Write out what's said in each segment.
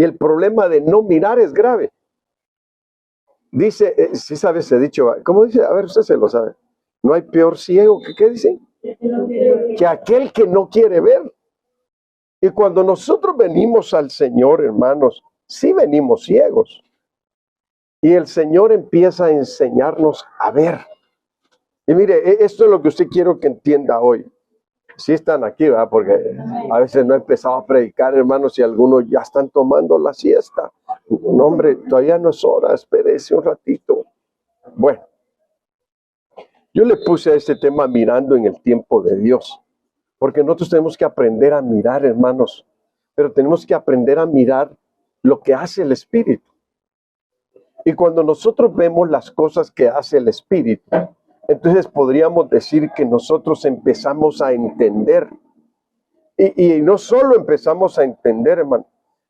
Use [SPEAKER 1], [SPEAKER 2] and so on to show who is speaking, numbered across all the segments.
[SPEAKER 1] Y el problema de no mirar es grave. Dice, si sabes ese dicho, ¿cómo dice? A ver, usted se lo sabe. No hay peor ciego que, ¿qué dice? Que aquel que no quiere ver. Y cuando nosotros venimos al Señor, hermanos, sí venimos ciegos. Y el Señor empieza a enseñarnos a ver. Y mire, esto es lo que usted quiero que entienda hoy. Sí están aquí, ¿verdad? Porque a veces no he empezado a predicar, hermanos, y algunos ya están tomando la siesta. No, hombre, todavía no es hora, espérese un ratito. Bueno, yo le puse a este tema mirando en el tiempo de Dios, porque nosotros tenemos que aprender a mirar, hermanos, pero tenemos que aprender a mirar lo que hace el Espíritu. Y cuando nosotros vemos las cosas que hace el Espíritu, entonces podríamos decir que nosotros empezamos a entender. Y no solo empezamos a entender, hermano,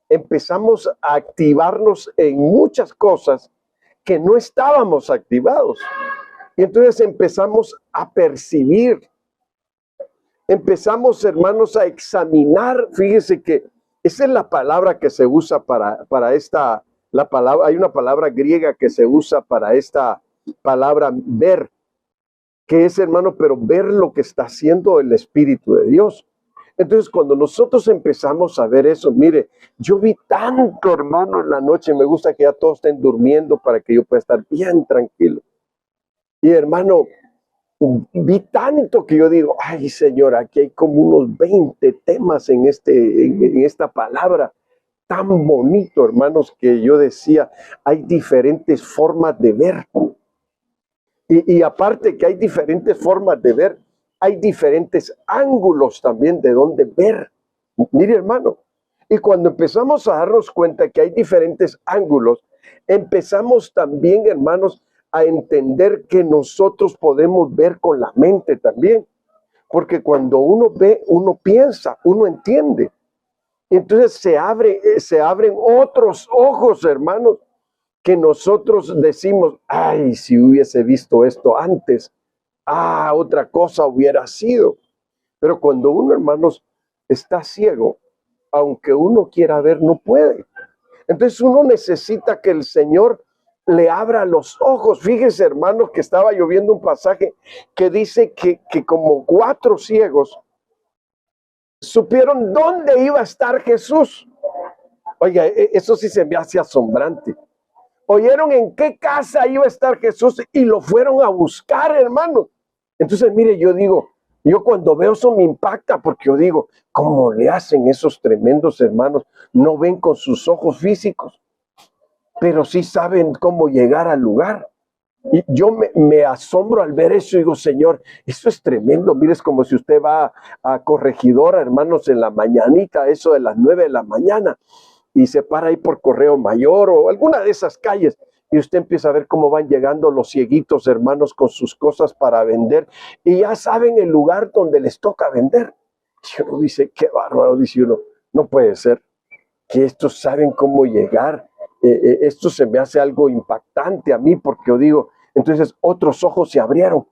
[SPEAKER 1] empezamos a activarnos en muchas cosas que no estábamos activados. Y entonces empezamos a percibir. Empezamos, hermanos, a examinar. Fíjese que esa es la palabra que se usa para esta, la palabra, hay una palabra griega que se usa para esta palabra ver, que es, hermano, pero ver lo que está haciendo el Espíritu de Dios. Entonces, cuando nosotros empezamos a ver eso, mire, yo vi tanto, hermano, en la noche, me gusta que ya todos estén durmiendo para que yo pueda estar bien tranquilo. Y, hermano, vi tanto que yo digo, ay, Señor, aquí hay como unos 20 temas en esta palabra. Tan bonito, hermanos, que yo decía, hay diferentes formas de ver. Y aparte que hay diferentes formas de ver, hay diferentes ángulos también de dónde ver. Mire, hermano, y cuando empezamos a darnos cuenta que hay diferentes ángulos, empezamos también, hermanos, a entender que nosotros podemos ver con la mente también. Porque cuando uno ve, uno piensa, uno entiende. Entonces se abren otros ojos, hermanos, que nosotros decimos, ay, si hubiese visto esto antes, otra cosa hubiera sido. Pero cuando uno, hermanos, está ciego, aunque uno quiera ver, no puede. Entonces uno necesita que el Señor le abra los ojos. Fíjese, hermanos, que estaba lloviendo un pasaje que dice que como 4 ciegos supieron dónde iba a estar Jesús. Oiga, eso sí se me hace asombrante. Oyeron en qué casa iba a estar Jesús y lo fueron a buscar, hermano. Entonces, mire, yo digo, yo cuando veo eso me impacta porque yo digo, ¿cómo le hacen esos tremendos hermanos? No ven con sus ojos físicos, pero sí saben cómo llegar al lugar. Y yo me asombro al ver eso y digo, Señor, eso es tremendo. Mire, es como si usted va a Corregidora, hermanos, en la mañanita, eso de las 9 de la mañana, y se para ahí por Correo Mayor o alguna de esas calles, y usted empieza a ver cómo van llegando los cieguitos, hermanos, con sus cosas para vender, y ya saben el lugar donde les toca vender. Y uno dice, qué bárbaro, dice uno, no puede ser que estos saben cómo llegar. Esto se me hace algo impactante a mí, porque yo digo, entonces otros ojos se abrieron.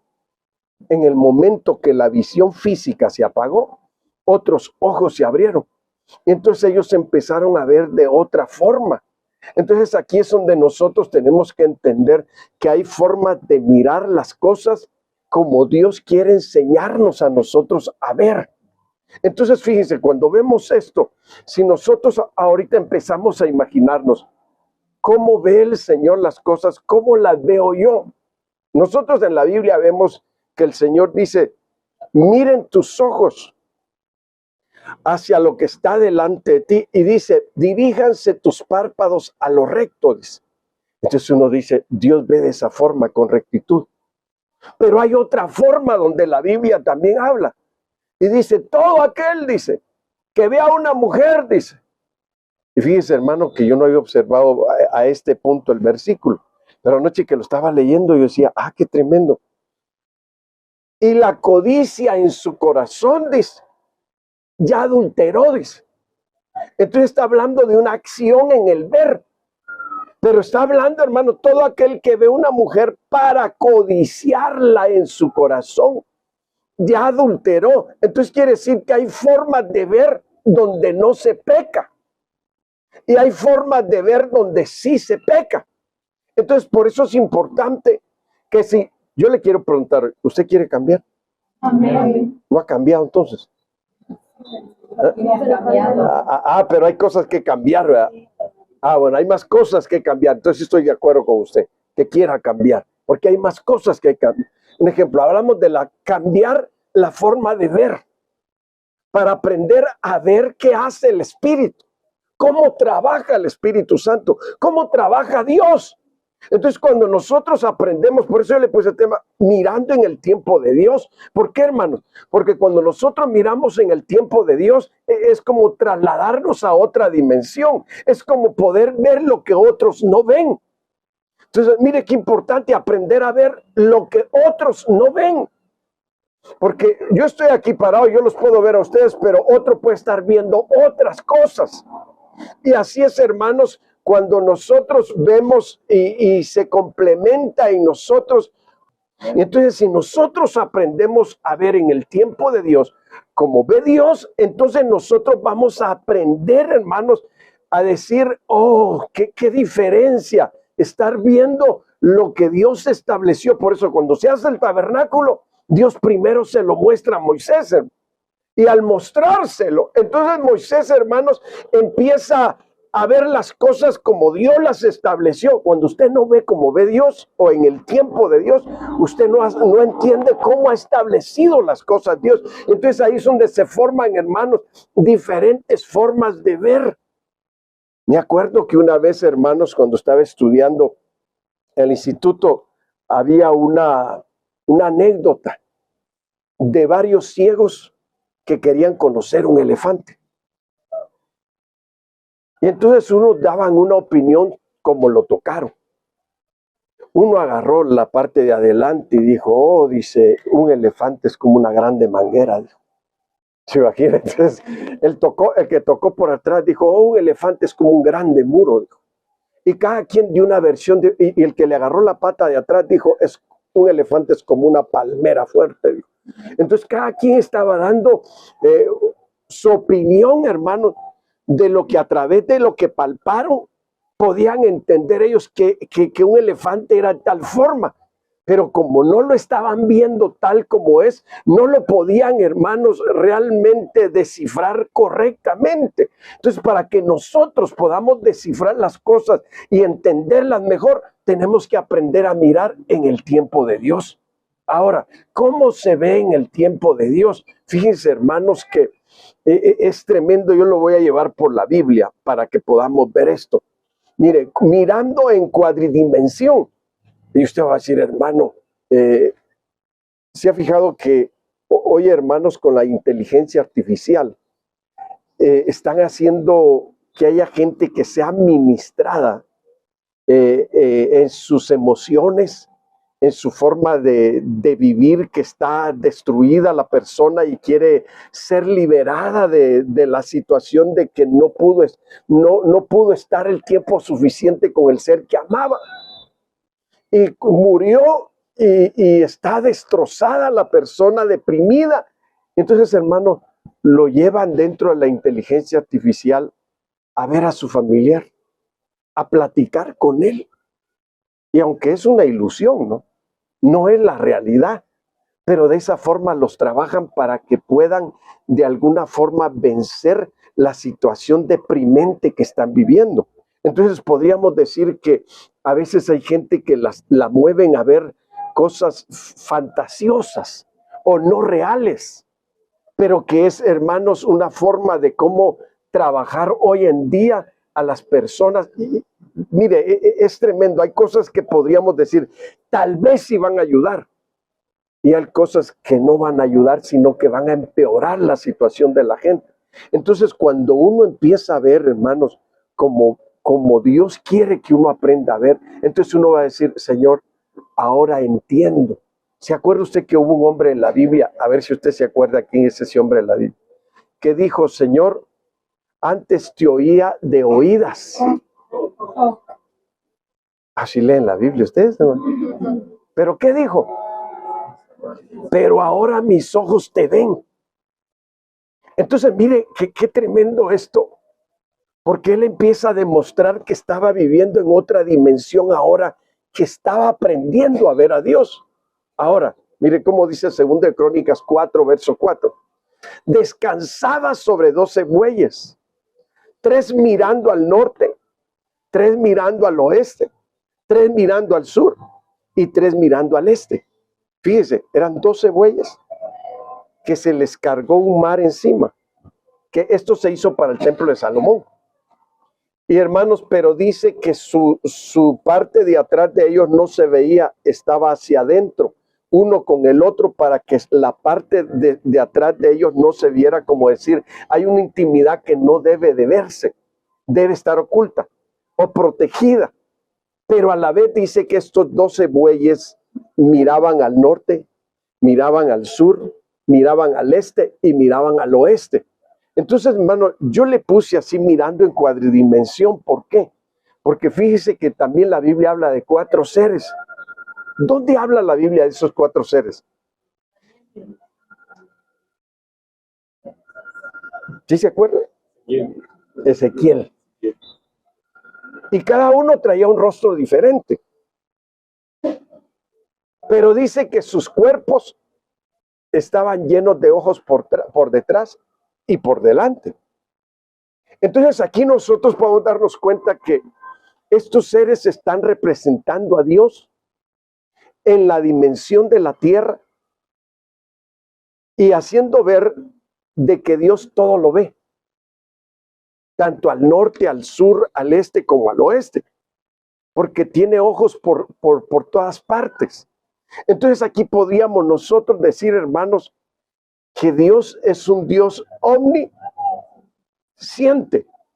[SPEAKER 1] En el momento que la visión física se apagó, otros ojos se abrieron. Y entonces ellos empezaron a ver de otra forma. Entonces aquí es donde nosotros tenemos que entender que hay formas de mirar las cosas como Dios quiere enseñarnos a nosotros a ver. Entonces fíjense, cuando vemos esto, si nosotros ahorita empezamos a imaginarnos cómo ve el Señor las cosas, cómo las veo yo. Nosotros en la Biblia vemos que el Señor dice, miren tus ojos hacia lo que está delante de ti, y dice, diríjanse tus párpados a lo recto. Dice. Entonces uno dice, Dios ve de esa forma, con rectitud. Pero hay otra forma donde la Biblia también habla. Y dice, todo aquel, dice, que vea a una mujer, dice. Y fíjese, hermano, que yo no había observado a este punto el versículo. Pero anoche que lo estaba leyendo, yo decía, qué tremendo. Y la codicia en su corazón, dice, ya adulteró, dice. Entonces está hablando de una acción en el ver. Pero está hablando, hermano, todo aquel que ve una mujer para codiciarla en su corazón, ya adulteró. Entonces quiere decir que hay formas de ver donde no se peca. Y hay formas de ver donde sí se peca. Entonces, por eso es importante que si yo le quiero preguntar, ¿usted quiere cambiar?
[SPEAKER 2] Amén.
[SPEAKER 1] ¿No ha cambiado entonces? Pero hay cosas que cambiar, ¿verdad? Bueno, hay más cosas que cambiar. Entonces estoy de acuerdo con usted, que quiera cambiar, porque hay más cosas que cambiar. Un ejemplo, hablamos de cambiar la forma de ver, para aprender a ver qué hace el Espíritu, cómo trabaja el Espíritu Santo, cómo trabaja Dios. Entonces, cuando nosotros aprendemos, por eso yo le puse el tema, mirando en el tiempo de Dios. ¿Por qué, hermanos? Porque cuando nosotros miramos en el tiempo de Dios, es como trasladarnos a otra dimensión. Es como poder ver lo que otros no ven. Entonces, mire qué importante aprender a ver lo que otros no ven. Porque yo estoy aquí parado, yo los puedo ver a ustedes, pero otro puede estar viendo otras cosas. Y así es, hermanos, cuando nosotros vemos y se complementa en nosotros. Y entonces, si nosotros aprendemos a ver en el tiempo de Dios, como ve Dios, entonces nosotros vamos a aprender, hermanos, a decir, oh, qué diferencia estar viendo lo que Dios estableció. Por eso, cuando se hace el tabernáculo, Dios primero se lo muestra a Moisés, y al mostrárselo, entonces Moisés, hermanos, empieza a ver las cosas como Dios las estableció. Cuando usted no ve como ve Dios, o en el tiempo de Dios, usted no entiende cómo ha establecido las cosas Dios. Entonces ahí es donde se forman, hermanos, diferentes formas de ver. Me acuerdo que una vez, hermanos, cuando estaba estudiando en el instituto, había una anécdota de varios ciegos que querían conocer un elefante. Y entonces unos daban una opinión como lo tocaron. Uno agarró la parte de adelante y dijo, dice, un elefante es como una grande manguera. ¿Se imagina? Entonces, el que tocó por atrás dijo, un elefante es como un grande muro. Dijo. Y cada quien dio una versión, y el que le agarró la pata de atrás dijo, un elefante es como una palmera fuerte. Dijo. Entonces cada quien estaba dando su opinión, hermano, de lo que a través de lo que palparon podían entender ellos que un elefante era de tal forma. Pero como no lo estaban viendo tal como es, no lo podían, hermanos, realmente descifrar correctamente. Entonces, para que nosotros podamos descifrar las cosas y entenderlas mejor, tenemos que aprender a mirar en el tiempo de Dios. Ahora, ¿cómo se ve en el tiempo de Dios? Fíjense, hermanos, que es tremendo. Yo lo voy a llevar por la Biblia para que podamos ver esto. Mire, mirando en cuadridimensión. Y usted va a decir, hermano, ¿se ha fijado que hoy, hermanos, con la inteligencia artificial, están haciendo que haya gente que sea ministrada en sus emociones, en su forma de vivir, que está destruida la persona y quiere ser liberada de la situación de que no pudo estar el tiempo suficiente con el ser que amaba? Y murió y está destrozada la persona, deprimida. Entonces, hermano, lo llevan dentro de la inteligencia artificial a ver a su familiar, a platicar con él. Y aunque es una ilusión, no es la realidad, pero de esa forma los trabajan para que puedan de alguna forma vencer la situación deprimente que están viviendo. Entonces podríamos decir que a veces hay gente que la mueven a ver cosas fantasiosas o no reales, pero que es, hermanos, una forma de cómo trabajar hoy en día a las personas. Y, mire, es tremendo. Hay cosas que podríamos decir, tal vez sí van a ayudar. Y hay cosas que no van a ayudar, sino que van a empeorar la situación de la gente. Entonces, cuando uno empieza a ver, hermanos, como Dios quiere que uno aprenda a ver, entonces uno va a decir, Señor, ahora entiendo. ¿Se acuerda usted que hubo un hombre en la Biblia? A ver si usted se acuerda quién es ese hombre en la Biblia. Que dijo, Señor, antes te oía de oídas. Así leen la Biblia ustedes, ¿no? ¿Pero qué dijo? Pero ahora mis ojos te ven. Entonces, mire, qué tremendo esto. Porque él empieza a demostrar que estaba viviendo en otra dimensión ahora, que estaba aprendiendo a ver a Dios. Ahora, mire cómo dice 2 de Crónicas 4, verso 4. Descansaba sobre 12 bueyes, 3 mirando al norte, 3 mirando al oeste, 3 mirando al sur y 3 mirando al este. Fíjese, eran 12 bueyes que se les cargó un mar encima, que esto se hizo para el templo de Salomón. Y hermanos, pero dice que su parte de atrás de ellos no se veía, estaba hacia adentro, uno con el otro, para que la parte de atrás de ellos no se viera, como decir, hay una intimidad que no debe de verse, debe estar oculta o protegida. Pero a la vez dice que estos 12 bueyes miraban al norte, miraban al sur, miraban al este y miraban al oeste. Entonces, hermano, yo le puse así mirando en cuadridimensión. ¿Por qué? Porque fíjese que también la Biblia habla de 4 seres. ¿Dónde habla la Biblia de esos 4 seres? ¿Sí se acuerdan? Ezequiel. Y cada uno traía un rostro diferente. Pero dice que sus cuerpos estaban llenos de ojos por detrás y por delante. Entonces aquí nosotros podemos darnos cuenta que estos seres están representando a Dios en la dimensión de la tierra y haciendo ver de que Dios todo lo ve, tanto al norte, al sur, al este como al oeste, porque tiene ojos por todas partes. Entonces aquí podríamos nosotros decir, hermanos, que Dios es un Dios omnisciente.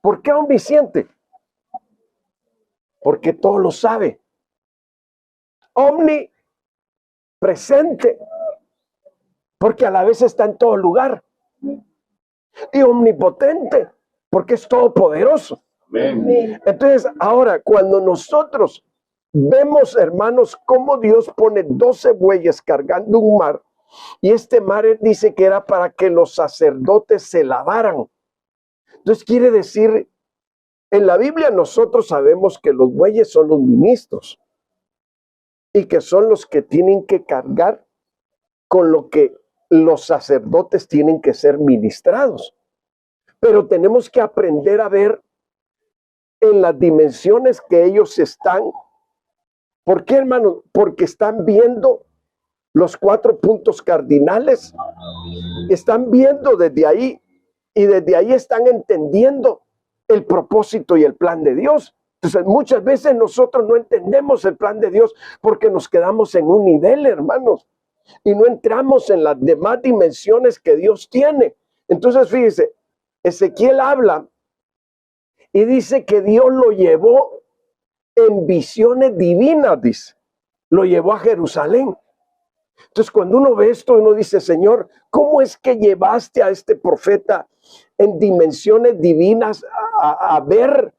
[SPEAKER 1] ¿Por qué omnisciente? Porque todo lo sabe. Omnipresente, porque a la vez está en todo lugar. Y omnipotente, porque es todopoderoso. Entonces, ahora, cuando nosotros vemos, hermanos, cómo Dios pone 12 bueyes cargando un mar, y este mar dice que era para que los sacerdotes se lavaran. Entonces quiere decir, en la Biblia nosotros sabemos que los bueyes son los ministros y que son los que tienen que cargar con lo que los sacerdotes tienen que ser ministrados. Pero tenemos que aprender a ver en las dimensiones que ellos están. ¿Por qué, hermano? Porque están viendo los 4 puntos cardinales, están viendo desde ahí y desde ahí están entendiendo el propósito y el plan de Dios. Entonces muchas veces nosotros no entendemos el plan de Dios porque nos quedamos en un nivel, hermanos, y no entramos en las demás dimensiones que Dios tiene. Entonces fíjese, Ezequiel habla y dice que Dios lo llevó en visiones divinas, dice, lo llevó a Jerusalén. Entonces cuando uno ve esto, uno dice, Señor, ¿cómo es que llevaste a este profeta en dimensiones divinas a ver,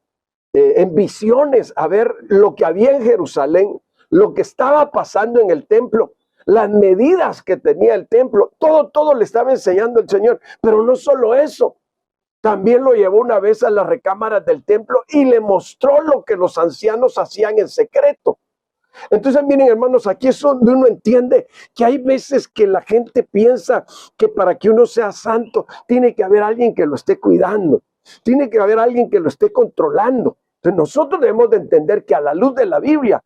[SPEAKER 1] en visiones, a ver lo que había en Jerusalén, lo que estaba pasando en el templo, las medidas que tenía el templo, todo le estaba enseñando el Señor? Pero no solo eso, también lo llevó una vez a las recámaras del templo y le mostró lo que los ancianos hacían en secreto. Entonces, miren, hermanos, aquí es donde uno entiende que hay veces que la gente piensa que para que uno sea santo tiene que haber alguien que lo esté cuidando, tiene que haber alguien que lo esté controlando. Entonces nosotros debemos de entender que a la luz de la Biblia,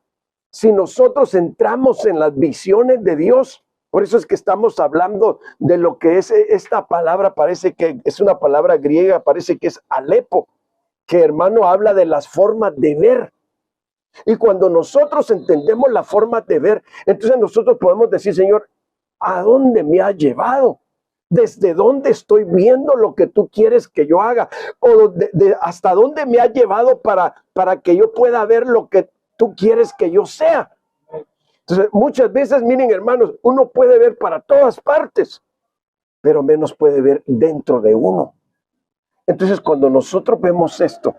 [SPEAKER 1] si nosotros entramos en las visiones de Dios, por eso es que estamos hablando de lo que es esta palabra, parece que es una palabra griega, parece que es alepo, que, hermano, habla de las formas de ver. Y cuando nosotros entendemos la forma de ver, entonces nosotros podemos decir, Señor, ¿a dónde me has llevado? ¿Desde dónde estoy viendo lo que tú quieres que yo haga? ¿O hasta dónde me has llevado para que yo pueda ver lo que tú quieres que yo sea? Entonces, muchas veces, miren, hermanos, uno puede ver para todas partes, pero menos puede ver dentro de uno. Entonces, cuando nosotros vemos esto,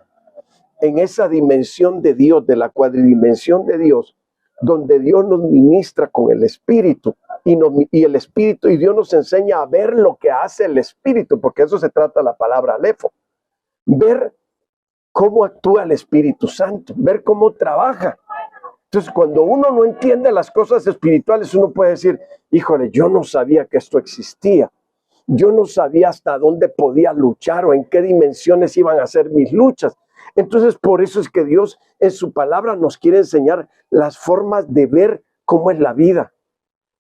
[SPEAKER 1] en esa dimensión de Dios, de la cuadridimensión de Dios, donde Dios nos ministra con el Espíritu y el Espíritu, y Dios nos enseña a ver lo que hace el Espíritu, porque eso se trata la palabra alefo, ver cómo actúa el Espíritu Santo, ver cómo trabaja. Entonces, cuando uno no entiende las cosas espirituales, uno puede decir, híjole, yo no sabía que esto existía. Yo no sabía hasta dónde podía luchar o en qué dimensiones iban a ser mis luchas. Entonces, por eso es que Dios en su palabra nos quiere enseñar las formas de ver cómo es la vida,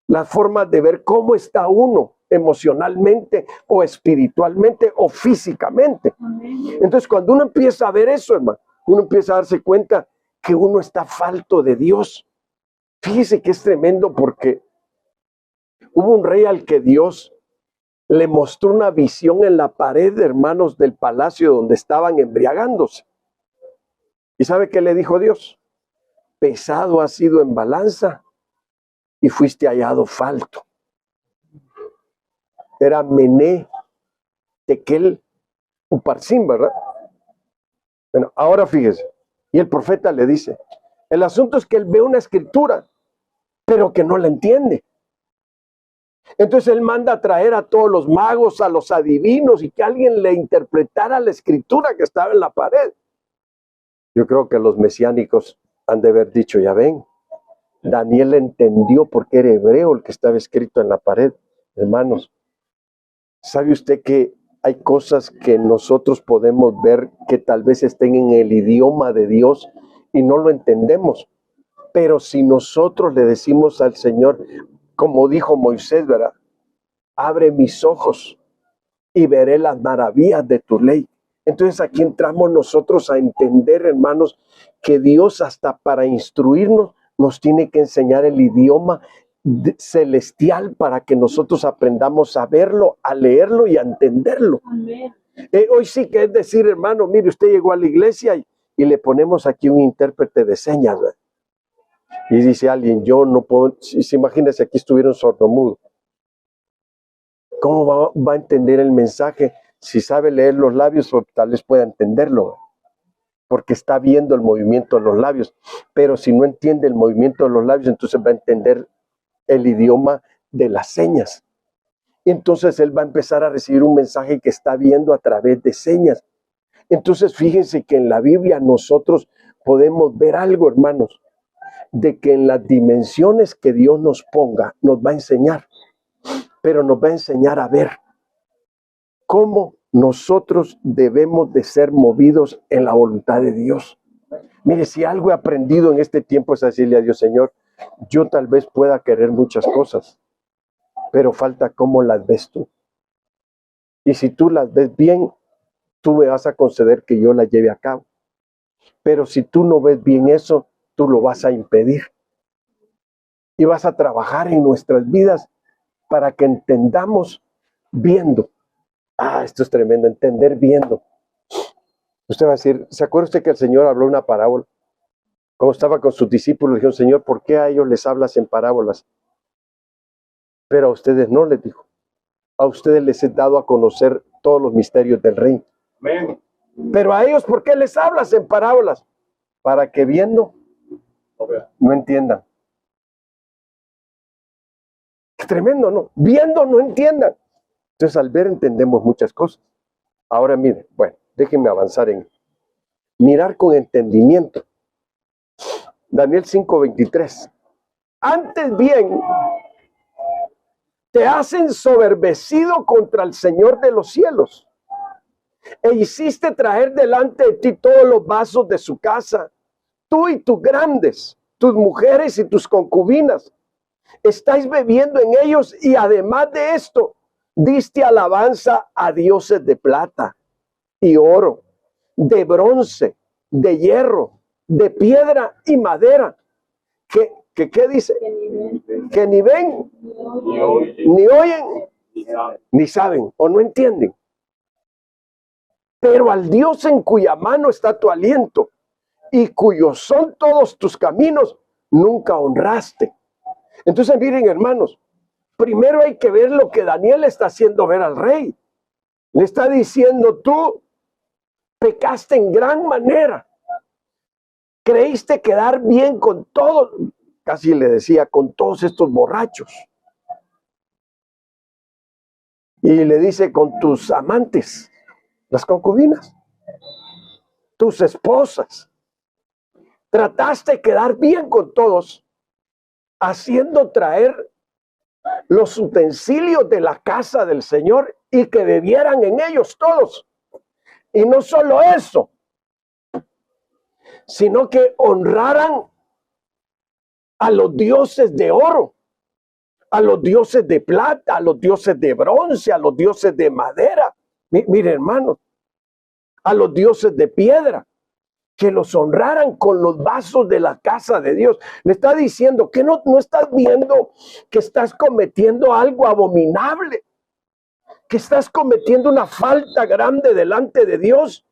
[SPEAKER 1] las formas de ver cómo está uno emocionalmente o espiritualmente o físicamente. Entonces, cuando uno empieza a ver eso, hermano, uno empieza a darse cuenta que uno está falto de Dios. Fíjese que es tremendo porque hubo un rey al que Dios le mostró una visión en la pared, hermanos, del palacio donde estaban embriagándose. ¿Y sabe qué le dijo Dios? Pesado has sido en balanza y fuiste hallado falto. Era Mené, Tekel, Uparsin, ¿verdad? Bueno, ahora fíjese. Y el profeta le dice, el asunto es que él ve una escritura, pero que no la entiende. Entonces él manda a traer a todos los magos, a los adivinos, y que alguien le interpretara la escritura que estaba en la pared. Yo creo que los mesiánicos han de haber dicho, ya ven, Daniel entendió porque era hebreo el que estaba escrito en la pared. Hermanos, ¿sabe usted que hay cosas que nosotros podemos ver que tal vez estén en el idioma de Dios y no lo entendemos? Pero si nosotros le decimos al Señor, como dijo Moisés, ¿verdad? Abre mis ojos y veré las maravillas de tu ley. Entonces aquí entramos nosotros a entender, hermanos, que Dios hasta para instruirnos nos tiene que enseñar el idioma celestial para que nosotros aprendamos a verlo, a leerlo y a entenderlo. Hoy sí que es decir, hermano, mire, usted llegó a la iglesia y le ponemos aquí un intérprete de señas, ¿verdad? Y dice alguien, yo no puedo, si imagínese aquí estuviera un sordomudo. ¿Cómo va a entender el mensaje? Si sabe leer los labios, tal vez pueda entenderlo, porque está viendo el movimiento de los labios. Pero si no entiende el movimiento de los labios, entonces va a entender el idioma de las señas. Entonces él va a empezar a recibir un mensaje que está viendo a través de señas. Entonces fíjense que en la Biblia nosotros podemos ver algo, hermanos, de que en las dimensiones que Dios nos ponga, nos va a enseñar, pero nos va a enseñar a ver cómo nosotros debemos de ser movidos en la voluntad de Dios. Mire, si algo he aprendido en este tiempo es decirle a Dios, Señor, yo tal vez pueda querer muchas cosas, pero falta cómo las ves tú. Y si tú las ves bien, tú me vas a conceder que yo las lleve a cabo. Pero si tú no ves bien eso, tú lo vas a impedir. Y vas a trabajar en nuestras vidas para que entendamos viendo. Esto es tremendo, entender viendo. Usted va a decir, ¿se acuerda usted que el Señor habló una parábola? Como estaba con sus discípulos, le dijeron, Señor, ¿por qué a ellos les hablas en parábolas? Pero a ustedes no, les dijo. A ustedes les he dado a conocer todos los misterios del reino. Amén. Pero a ellos, ¿por qué les hablas en parábolas? Para que viendo no entiendan. Qué tremendo, ¿no? Viendo no entiendan. Entonces al ver entendemos muchas cosas. Ahora miren, bueno, déjenme avanzar en mirar con entendimiento. Daniel 5:23. Antes bien, te has ensoberbecido contra el Señor de los cielos, e hiciste traer delante de ti todos los vasos de su casa, tú y tus grandes, tus mujeres y tus concubinas. Estáis bebiendo en ellos, y además de esto, diste alabanza a dioses de plata y oro, de bronce, de hierro, de piedra y madera. ¿Qué dice? Que ni ven, ni oyen, ni saben, o no entienden. Pero al Dios en cuya mano está tu aliento y cuyos son todos tus caminos, nunca honraste. Entonces miren, hermanos, primero hay que ver lo que Daniel está haciendo ver al rey. Le está diciendo, tú pecaste en gran manera. Creíste quedar bien con todos, casi le decía, con todos estos borrachos. Y le dice, con tus amantes, las concubinas. tus esposas. Trataste de quedar bien con todos, haciendo traer los utensilios de la casa del Señor y que bebieran en ellos todos. Y no solo eso, sino que honraran a los dioses de oro, a los dioses de plata, a los dioses de bronce, a los dioses de madera. Mire, hermanos, a los dioses de piedra, que los honraran con los vasos de la casa de Dios. Le está diciendo que no estás viendo que estás cometiendo algo abominable, que estás cometiendo una falta grande delante de Dios.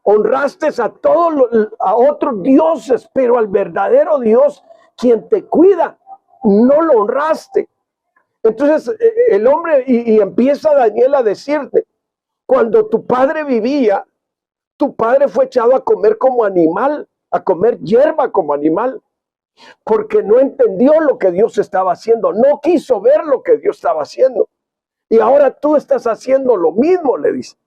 [SPEAKER 1] Honraste a otros dioses, pero al verdadero Dios, quien te cuida, no lo honraste. Entonces el hombre, y empieza Daniel a decirte, cuando tu padre vivía, tu padre fue echado a comer como animal, a comer hierba como animal, porque no entendió lo que Dios estaba haciendo, no quiso ver lo que Dios estaba haciendo. Y ahora tú estás haciendo lo mismo, le dice.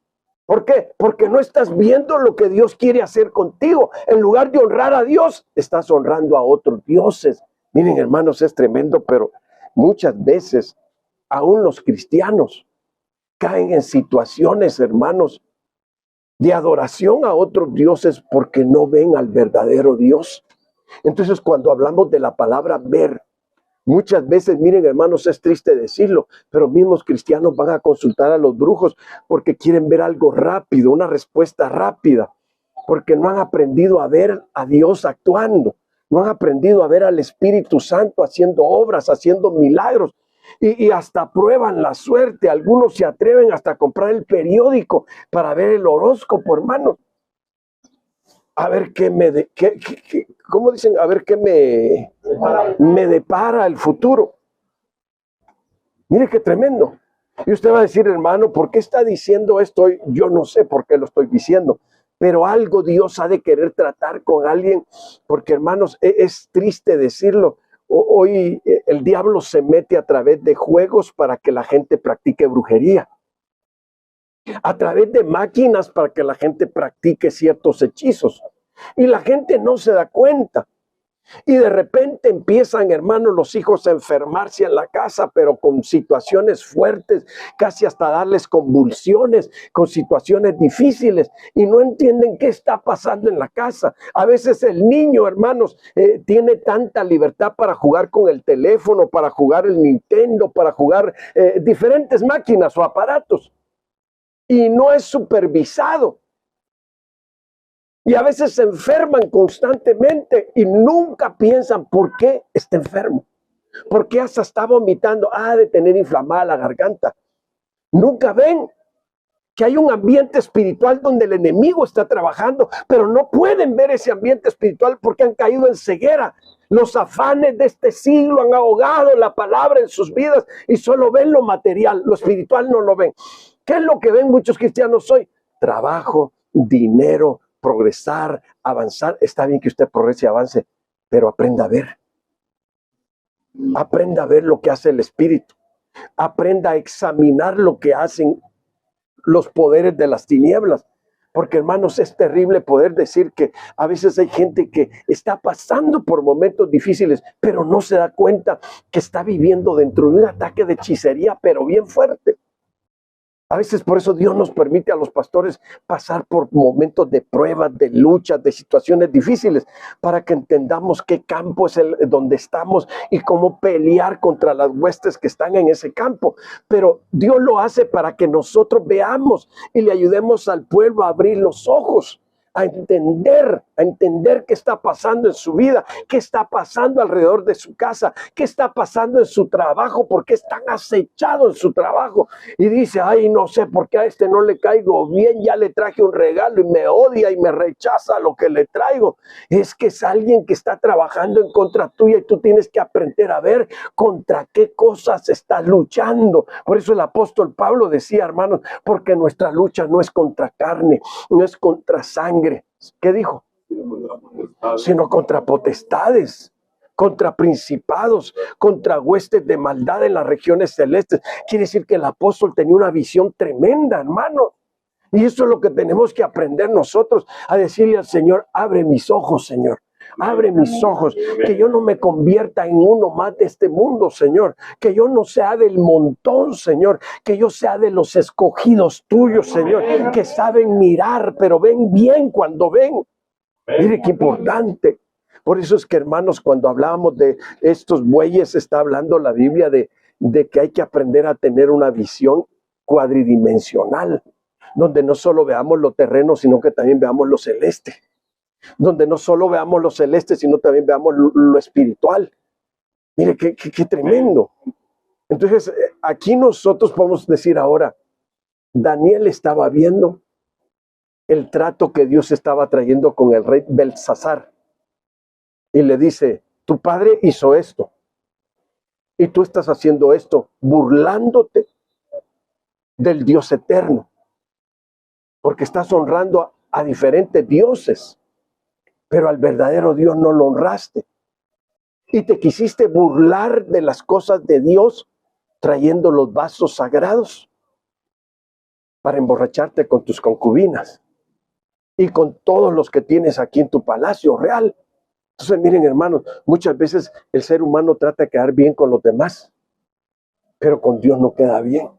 [SPEAKER 1] ¿Por qué? Porque no estás viendo lo que Dios quiere hacer contigo. En lugar de honrar a Dios, estás honrando a otros dioses. Miren, hermanos, es tremendo, pero muchas veces aún los cristianos caen en situaciones, hermanos, de adoración a otros dioses porque no ven al verdadero Dios. Entonces, cuando hablamos de la palabra ver, muchas veces, miren, hermanos, es triste decirlo, pero mismos cristianos van a consultar a los brujos porque quieren ver algo rápido, una respuesta rápida, porque no han aprendido a ver a Dios actuando, no han aprendido a ver al Espíritu Santo haciendo obras, haciendo milagros. Y hasta prueban la suerte. Algunos se atreven hasta a comprar el periódico para ver el horóscopo, hermano. A ver ¿cómo dicen? A ver qué me depara el futuro. Mire qué tremendo. Y usted va a decir, hermano, ¿por qué está diciendo esto? Yo no sé por qué lo estoy diciendo, pero algo Dios ha de querer tratar con alguien, porque, hermanos, es triste decirlo. Hoy el diablo se mete a través de juegos para que la gente practique brujería, a través de máquinas para que la gente practique ciertos hechizos, y la gente no se da cuenta. Y de repente empiezan, hermanos, los hijos a enfermarse en la casa, pero con situaciones fuertes, casi hasta darles convulsiones, con situaciones difíciles, y no entienden qué está pasando en la casa. A veces el niño, hermanos, tiene tanta libertad para jugar con el teléfono, para jugar el Nintendo, para jugar diferentes máquinas o aparatos, y no es supervisado. Y a veces se enferman constantemente y nunca piensan por qué está enfermo. ¿Por qué hasta está vomitando? De tener inflamada la garganta. Nunca ven que hay un ambiente espiritual donde el enemigo está trabajando, pero no pueden ver ese ambiente espiritual porque han caído en ceguera. Los afanes de este siglo han ahogado la palabra en sus vidas y solo ven lo material, lo espiritual no lo ven. ¿Qué es lo que ven muchos cristianos hoy? Trabajo, dinero, progresar, avanzar. Está bien que usted progrese y avance, pero aprenda a ver. Aprenda a ver lo que hace el Espíritu. Aprenda a examinar lo que hacen los poderes de las tinieblas. Porque, hermanos, es terrible poder decir que a veces hay gente que está pasando por momentos difíciles, pero no se da cuenta que está viviendo dentro de un ataque de hechicería, pero bien fuerte. A veces por eso Dios nos permite a los pastores pasar por momentos de pruebas, de luchas, de situaciones difíciles, para que entendamos qué campo es el donde estamos y cómo pelear contra las huestes que están en ese campo. Pero Dios lo hace para que nosotros veamos y le ayudemos al pueblo a abrir los ojos, a entender qué está pasando en su vida, qué está pasando alrededor de su casa, qué está pasando en su trabajo, por qué están acechados en su trabajo. Y dice, no sé por qué a este no le caigo bien, ya le traje un regalo y me odia y me rechaza lo que le traigo. Es que es alguien que está trabajando en contra tuya y tú tienes que aprender a ver contra qué cosas estás luchando. Por eso el apóstol Pablo decía, hermanos, porque nuestra lucha no es contra carne, no es contra sangre. ¿Qué dijo? Sino contra potestades, contra principados, contra huestes de maldad en las regiones celestes. Quiere decir que el apóstol tenía una visión tremenda, hermano. Y eso es lo que tenemos que aprender nosotros, a decirle al Señor, abre mis ojos, Señor. Abre mis ojos, que yo no me convierta en uno más de este mundo, Señor. Que yo no sea del montón, Señor. Que yo sea de los escogidos tuyos, Señor. Que saben mirar, pero ven bien cuando ven. Mire qué importante. Por eso es que, hermanos, cuando hablábamos de estos bueyes, está hablando la Biblia de que hay que aprender a tener una visión cuadridimensional, donde no solo veamos lo terreno, sino que también veamos lo celeste. Donde no solo veamos lo celeste, sino también veamos lo espiritual. Mire, qué tremendo. Entonces, aquí nosotros podemos decir ahora, Daniel estaba viendo el trato que Dios estaba trayendo con el rey Belsasar. Y le dice, tu padre hizo esto. Y tú estás haciendo esto, burlándote del Dios eterno. Porque estás honrando a diferentes dioses. Pero al verdadero Dios no lo honraste. Y te quisiste burlar de las cosas de Dios, trayendo los vasos sagrados para emborracharte con tus concubinas y con todos los que tienes aquí en tu palacio real. Entonces, miren, hermanos, muchas veces el ser humano trata de quedar bien con los demás, pero con Dios no queda bien.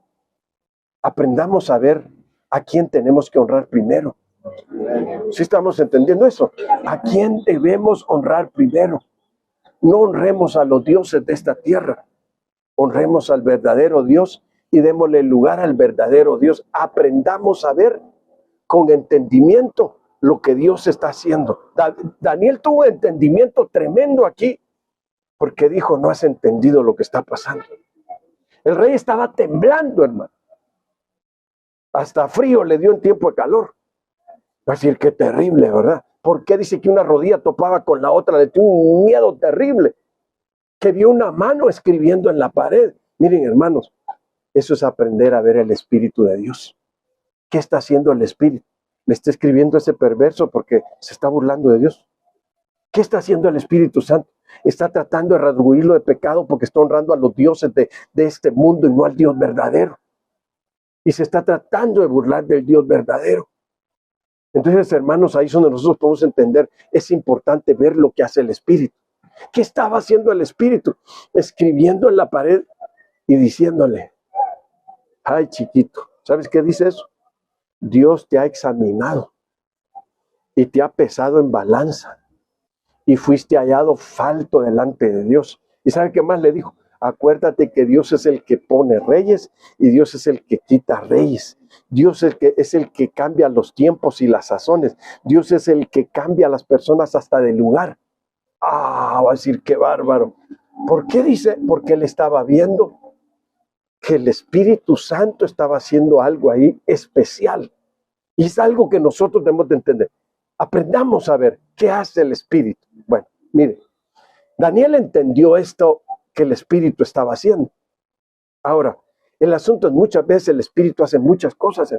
[SPEAKER 1] Aprendamos a ver a quién tenemos que honrar primero. ¿Sí estamos entendiendo eso? ¿A quién debemos honrar primero? No honremos a los dioses de esta tierra. Honremos al verdadero Dios y démosle lugar al verdadero Dios. Aprendamos a ver con entendimiento lo que Dios está haciendo. Daniel tuvo un entendimiento tremendo aquí, porque dijo, no has entendido lo que está pasando. El rey estaba temblando, hermano. Hasta frío le dio en tiempo de calor. Va a decir, qué terrible, ¿verdad? ¿Por qué dice que una rodilla topaba con la otra? Le tuvo un miedo terrible. Que vio una mano escribiendo en la pared. Miren, hermanos, eso es aprender a ver el Espíritu de Dios. ¿Qué está haciendo el Espíritu? Le está escribiendo ese perverso porque se está burlando de Dios. ¿Qué está haciendo el Espíritu Santo? Está tratando de redarguirlo de pecado porque está honrando a los dioses de este mundo y no al Dios verdadero. Y se está tratando de burlar del Dios verdadero. Entonces, hermanos, ahí es donde nosotros podemos entender, es importante ver lo que hace el Espíritu. ¿Qué estaba haciendo el Espíritu? Escribiendo en la pared y diciéndole, ay, chiquito, ¿sabes qué dice eso? Dios te ha examinado y te ha pesado en balanza y fuiste hallado falto delante de Dios. ¿Y sabe qué más le dijo? Acuérdate que Dios es el que pone reyes y Dios es el que quita reyes. Dios es el que cambia los tiempos y las sazones. Dios es el que cambia a las personas hasta de lugar. Va a decir, qué bárbaro. ¿Por qué dice? Porque él estaba viendo que el Espíritu Santo estaba haciendo algo ahí especial. Y es algo que nosotros debemos de entender. Aprendamos a ver qué hace el Espíritu. Bueno, mire, Daniel entendió esto que el Espíritu estaba haciendo. Ahora, el asunto es muchas veces el Espíritu hace muchas cosas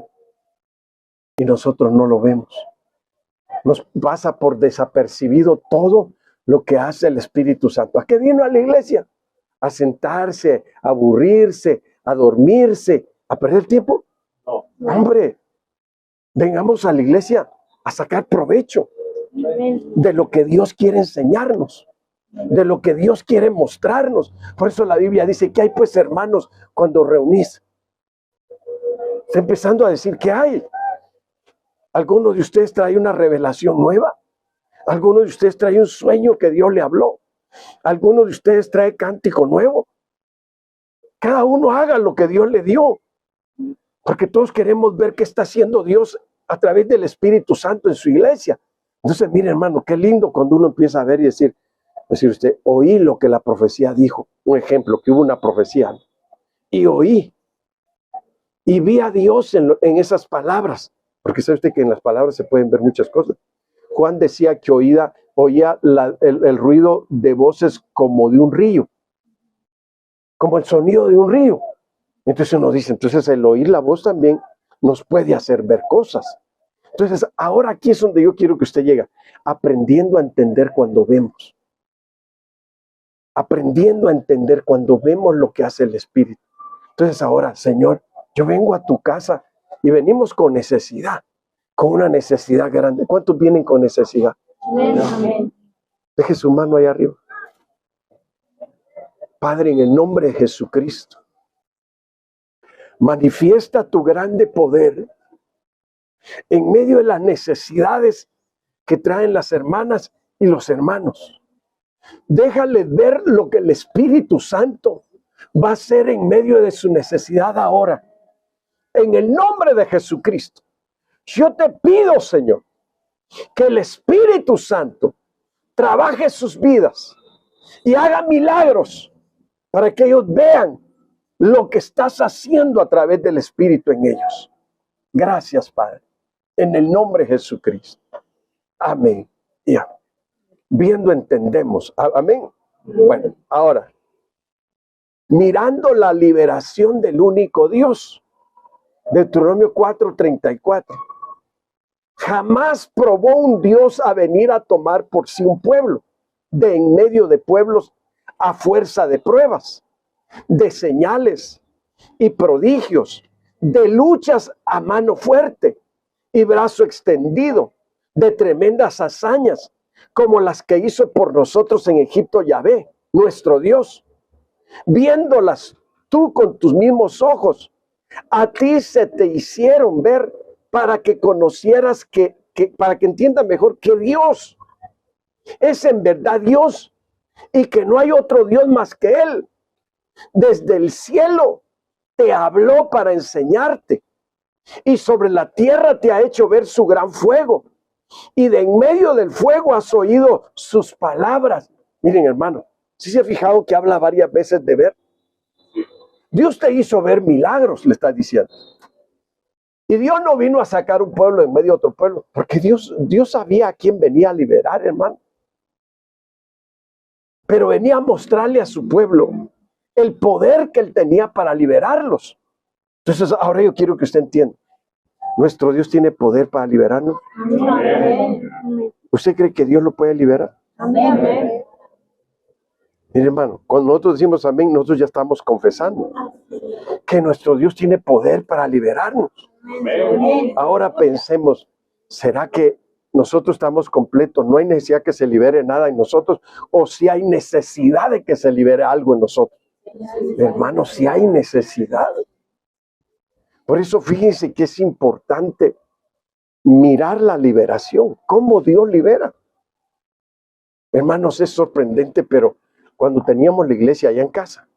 [SPEAKER 1] y nosotros no lo vemos. Nos pasa por desapercibido todo lo que hace el Espíritu Santo. ¿A qué vino a la iglesia? ¿A sentarse, a aburrirse, a dormirse, a perder tiempo? No. Hombre, vengamos a la iglesia a sacar provecho de lo que Dios quiere enseñarnos, de lo que Dios quiere mostrarnos. Por eso la Biblia dice, ¿qué hay pues, hermanos, cuando reunís? Está empezando a decir, ¿qué hay? ¿Alguno de ustedes trae una revelación nueva? ¿Alguno de ustedes trae un sueño que Dios le habló? ¿Alguno de ustedes trae cántico nuevo? Cada uno haga lo que Dios le dio, porque todos queremos ver qué está haciendo Dios a través del Espíritu Santo en su iglesia. Entonces, mire, hermano, qué lindo cuando uno empieza a ver y decir usted, oí lo que la profecía dijo. Un ejemplo, que hubo una profecía, y oí, y vi a Dios en esas palabras, porque sabe usted que en las palabras se pueden ver muchas cosas. Juan decía que oía el ruido de voces como de un río, como el sonido de un río. Entonces uno dice, entonces el oír la voz también nos puede hacer ver cosas. Entonces ahora aquí es donde yo quiero que usted llegue, aprendiendo a entender cuando vemos. Aprendiendo a entender cuando vemos lo que hace el Espíritu. Entonces ahora, Señor, yo vengo a tu casa Y venimos con necesidad, con una necesidad grande. ¿Cuántos vienen con necesidad?
[SPEAKER 2] Amén.
[SPEAKER 1] Deje su mano ahí arriba. Padre, en el nombre de Jesucristo, manifiesta tu grande poder en medio de las necesidades que traen las hermanas y los hermanos. Déjales ver lo que el Espíritu Santo va a hacer en medio de su necesidad ahora. En el nombre de Jesucristo, yo te pido, Señor, que el Espíritu Santo trabaje sus vidas y haga milagros para que ellos vean lo que estás haciendo a través del Espíritu en ellos. Gracias, Padre, en el nombre de Jesucristo. Amén. Ya. Viendo entendemos. Amén. Bueno, ahora, mirando la liberación del único Dios. Deuteronomio 4:34. Jamás probó un Dios a venir a tomar por sí un pueblo de en medio de pueblos a fuerza de pruebas, de señales y prodigios, de luchas a mano fuerte y brazo extendido, de tremendas hazañas como las que hizo por nosotros en Egipto Yahvé, nuestro Dios. Viéndolas tú con tus mismos ojos, a ti se te hicieron ver para que conocieras para que entiendas mejor que Dios es en verdad Dios y que no hay otro Dios más que Él. Desde el cielo te habló para enseñarte y sobre la tierra te ha hecho ver su gran fuego y de en medio del fuego has oído sus palabras. Miren, hermano, ¿sí se ha fijado que habla varias veces de ver? Dios te hizo ver milagros, le está diciendo. Y Dios no vino a sacar un pueblo en medio de otro pueblo, porque Dios sabía a quién venía a liberar, hermano. Pero venía a mostrarle a su pueblo el poder que Él tenía para liberarlos. Entonces, ahora yo quiero que usted entienda. Nuestro Dios tiene poder para liberarnos.
[SPEAKER 2] Amén.
[SPEAKER 1] ¿Usted cree que Dios lo puede liberar?
[SPEAKER 2] Amén.
[SPEAKER 1] Mire, hermano, cuando nosotros decimos amén, nosotros ya estamos confesando que nuestro Dios tiene poder para liberarnos.
[SPEAKER 2] Amén.
[SPEAKER 1] Ahora pensemos, ¿será que nosotros estamos completos? ¿No hay necesidad que se libere nada en nosotros? ¿O si hay necesidad de que se libere algo en nosotros? Hermano, si hay necesidad. Por eso fíjense que es importante mirar la liberación, cómo Dios libera. Hermanos, es sorprendente, pero cuando teníamos la iglesia allá en casa,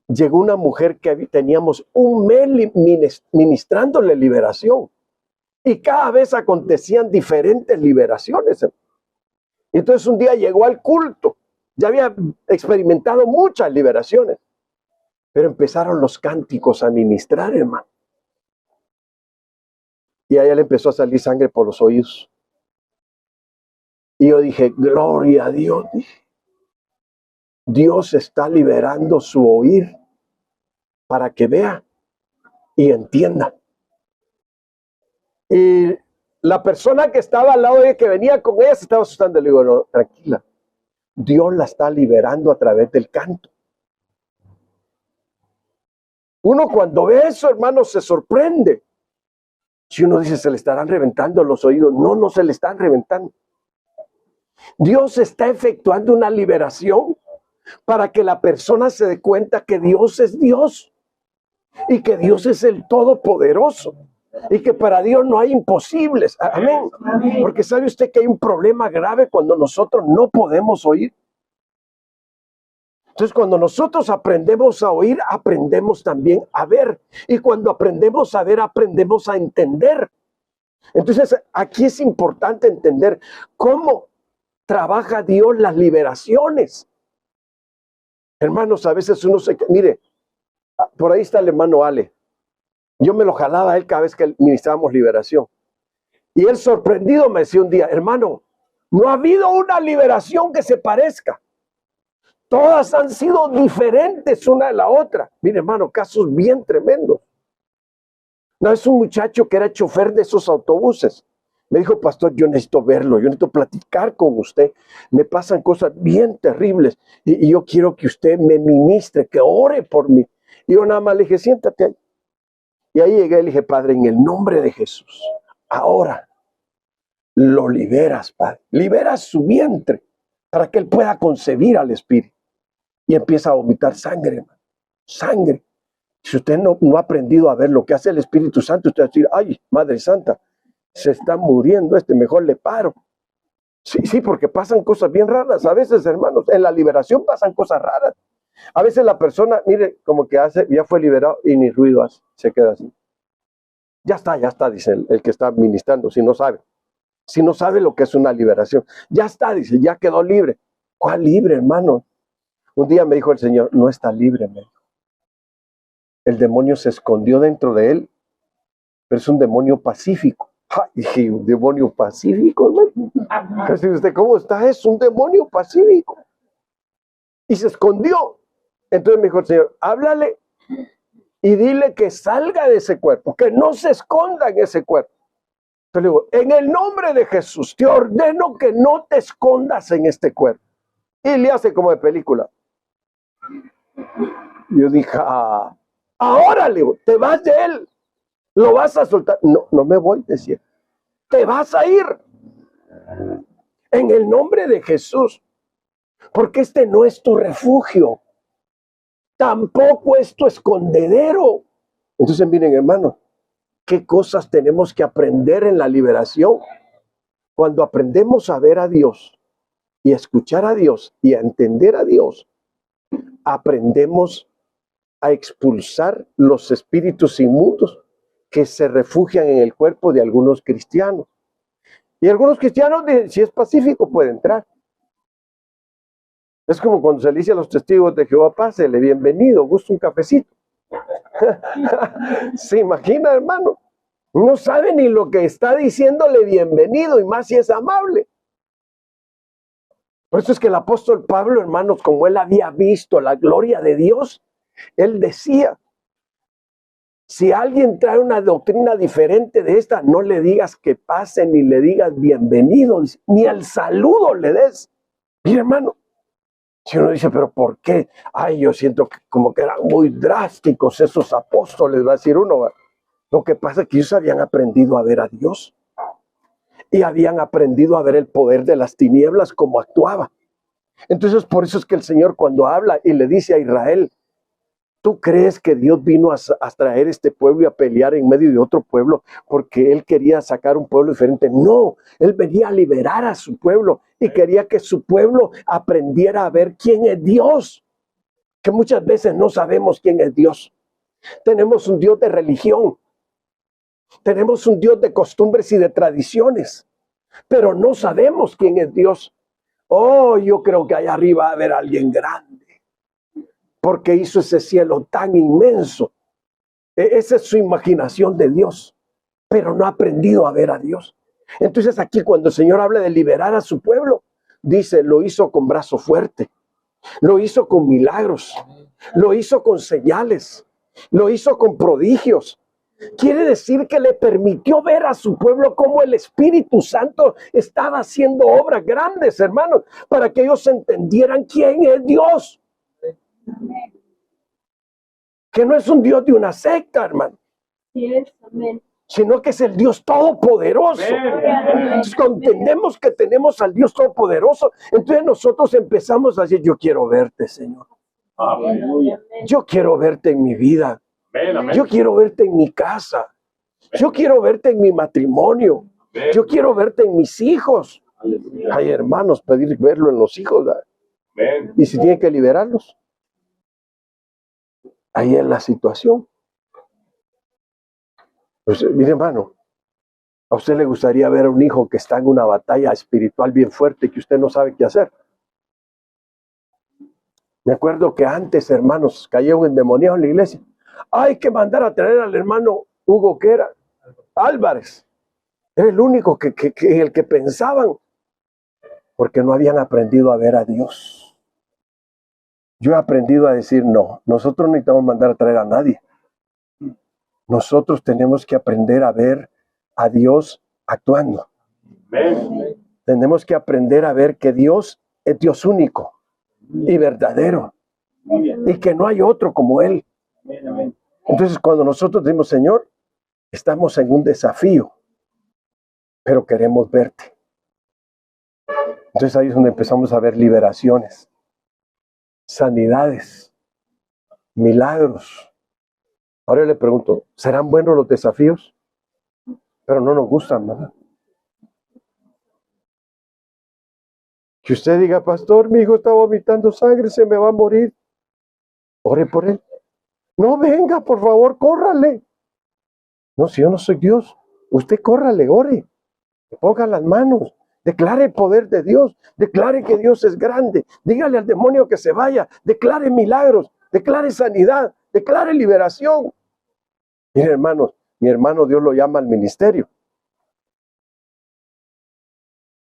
[SPEAKER 1] llegó una mujer que teníamos un mes ministrándole liberación. Y cada vez acontecían diferentes liberaciones. Entonces un día llegó al culto. Ya había experimentado muchas liberaciones. Pero empezaron los cánticos a ministrar, hermano. Y a ella le empezó a salir sangre por los oídos. Y yo dije, gloria a Dios. Dios está liberando su oír para que vea y entienda. Y la persona que estaba al lado de ella, que venía con ella, se estaba asustando. Le digo, no, tranquila. Dios la está liberando a través del canto. Uno cuando ve eso, hermano, se sorprende. Si uno dice, se le estarán reventando los oídos. No, no se le están reventando. Dios está efectuando una liberación para que la persona se dé cuenta que Dios es Dios y que Dios es el Todopoderoso y que para Dios no hay imposibles. Amén. Porque sabe usted que hay un problema grave cuando nosotros no podemos oír. Entonces, cuando nosotros aprendemos a oír, aprendemos también a ver. Y cuando aprendemos a ver, aprendemos a entender. Entonces, aquí es importante entender cómo trabaja Dios las liberaciones. Hermanos, a veces uno mire, por ahí está el hermano Ale. Yo me lo jalaba a él cada vez que ministrábamos liberación. Y él sorprendido me decía un día, hermano, no ha habido una liberación que se parezca. Todas han sido diferentes una de la otra. Mire, hermano, casos bien tremendos. No, es un muchacho que era chofer de esos autobuses. Me dijo, pastor, yo necesito verlo, yo necesito platicar con usted. Me pasan cosas bien terribles y yo quiero que usted me ministre, que ore por mí. Y yo nada más le dije, siéntate ahí. Y ahí llegué y le dije, Padre, en el nombre de Jesús, ahora lo liberas, Padre. Liberas su vientre para que él pueda concebir al Espíritu. Y empieza a vomitar sangre, hermano. Sangre. Si usted no ha aprendido a ver lo que hace el Espíritu Santo, usted va a decir, ay, Madre Santa, se está muriendo mejor le paro. Sí, porque pasan cosas bien raras. A veces, hermanos, en la liberación pasan cosas raras. A veces la persona, mire, como que ya fue liberado y ni ruido hace, se queda así. Ya está, dice el que está ministrando, si no sabe lo que es una liberación. Ya está, dice, ya quedó libre. ¿Cuál libre, hermano? Un día me dijo el Señor, no está libre, me dijo. El demonio se escondió dentro de él, pero es un demonio pacífico. Ay, dije, ¿un demonio pacífico, hermano? Casi usted, ¿cómo está? Es un demonio pacífico. Y se escondió. Entonces me dijo el Señor, háblale y dile que salga de ese cuerpo, que no se esconda en ese cuerpo. Entonces le digo, en el nombre de Jesús, te ordeno que no te escondas en este cuerpo. Y le hace como de película. Yo dije, ahora le digo, te vas de él, lo vas a soltar. No me voy, decía. Te vas a ir. En el nombre de Jesús. Porque este no es tu refugio. Tampoco es tu escondedero. Entonces, miren, hermanos, qué cosas tenemos que aprender en la liberación. Cuando aprendemos a ver a Dios y a escuchar a Dios y a entender a Dios, aprendemos a expulsar los espíritus inmundos que se refugian en el cuerpo de algunos cristianos. Y algunos cristianos, si es pacífico, puede entrar. Es como cuando se le dice a los testigos de Jehová, pásele, bienvenido, gusta un cafecito. ¿Se imagina, hermano? No sabe ni lo que está diciéndole bienvenido, y más si es amable. Por eso es que el apóstol Pablo, hermanos, como él había visto la gloria de Dios, él decía, si alguien trae una doctrina diferente de esta, no le digas que pase, ni le digas bienvenido, ni el saludo le des. Mira, hermano, si uno dice, pero ¿por qué? Ay, yo siento que como que eran muy drásticos esos apóstoles, va a decir uno. Lo que pasa es que ellos habían aprendido a ver a Dios. Y habían aprendido a ver el poder de las tinieblas, cómo actuaba. Entonces, por eso es que el Señor cuando habla y le dice a Israel, ¿tú crees que Dios vino a traer este pueblo y a pelear en medio de otro pueblo porque Él quería sacar un pueblo diferente? No, Él venía a liberar a su pueblo y quería que su pueblo aprendiera a ver quién es Dios. Que muchas veces no sabemos quién es Dios. Tenemos un Dios de religión. Tenemos un Dios de costumbres y de tradiciones. Pero no sabemos quién es Dios. Oh, yo creo que allá arriba va a haber alguien grande. Porque hizo ese cielo tan inmenso. Esa es su imaginación de Dios. Pero no ha aprendido a ver a Dios. Entonces aquí cuando el Señor habla de liberar a su pueblo, dice, lo hizo con brazo fuerte. Lo hizo con milagros. Lo hizo con señales. Lo hizo con prodigios. Quiere decir que le permitió ver a su pueblo cómo el Espíritu Santo estaba haciendo obras grandes, hermanos, para que ellos entendieran quién es Dios. Que no es un Dios de una secta, hermano. Sino que es el Dios Todopoderoso. Entonces, cuando entendemos que tenemos al Dios Todopoderoso, entonces nosotros empezamos a decir, yo quiero verte, Señor. Aleluya. Yo quiero verte en mi vida. Yo quiero verte en mi casa. Yo quiero verte en mi matrimonio. Yo quiero verte en mis hijos. Hay hermanos, pedir verlo en los hijos. Y si tiene que liberarlos, ahí es la situación. Pues mire, hermano, ¿a usted le gustaría ver a un hijo que está en una batalla espiritual bien fuerte y que usted no sabe qué hacer? Me acuerdo que antes, hermanos, cayó un endemoniado en la iglesia. Hay que mandar a traer al hermano Hugo, que era Álvarez. Era el único en el que pensaban, porque no habían aprendido a ver a Dios. Yo he aprendido a decir, no, nosotros no necesitamos mandar a traer a nadie. Nosotros tenemos que aprender a ver a Dios actuando. Amén. Tenemos que aprender a ver que Dios es Dios único y verdadero. Y que no hay otro como Él. Entonces, cuando nosotros decimos, Señor, estamos en un desafío, pero queremos verte. Entonces ahí es donde empezamos a ver liberaciones, sanidades, milagros. Ahora yo le pregunto, ¿serán buenos los desafíos? Pero no nos gustan, ¿verdad? Que usted diga, pastor, mi hijo está vomitando sangre, se me va a morir. Ore por él. No venga, por favor, córrale. No, si yo no soy Dios, usted córrale, ore. Ponga las manos. Declare el poder de Dios. Declare que Dios es grande. Dígale al demonio que se vaya. Declare milagros. Declare sanidad. Declare liberación. Mire, hermanos, mi hermano Dios lo llama al ministerio.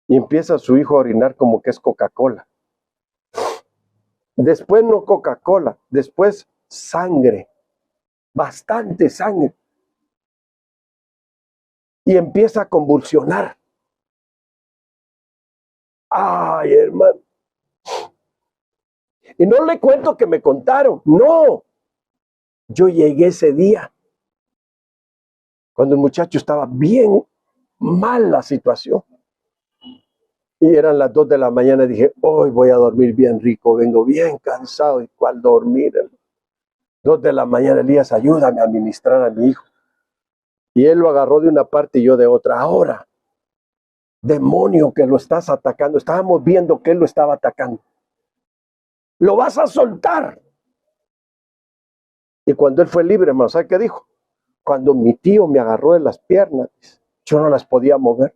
[SPEAKER 1] Y empieza su hijo a orinar como que es Coca-Cola. Después no Coca-Cola, después sangre. Bastante sangre. Y empieza a convulsionar. Ay, hermano. Y no le cuento que me contaron. No. Yo llegué ese día. Cuando el muchacho estaba bien mal la situación. Y eran las 2 de la mañana. Dije, hoy voy a dormir bien rico. Vengo bien cansado. ¿Y cuál dormir? 2 de la mañana, Elías, ayúdame a ministrar a mi hijo. Y él lo agarró de una parte y yo de otra. Ahora, demonio que lo estás atacando. Estábamos viendo que él lo estaba atacando. Lo vas a soltar. Y cuando él fue libre, hermano, ¿sabe qué dijo? Cuando mi tío me agarró de las piernas, yo no las podía mover.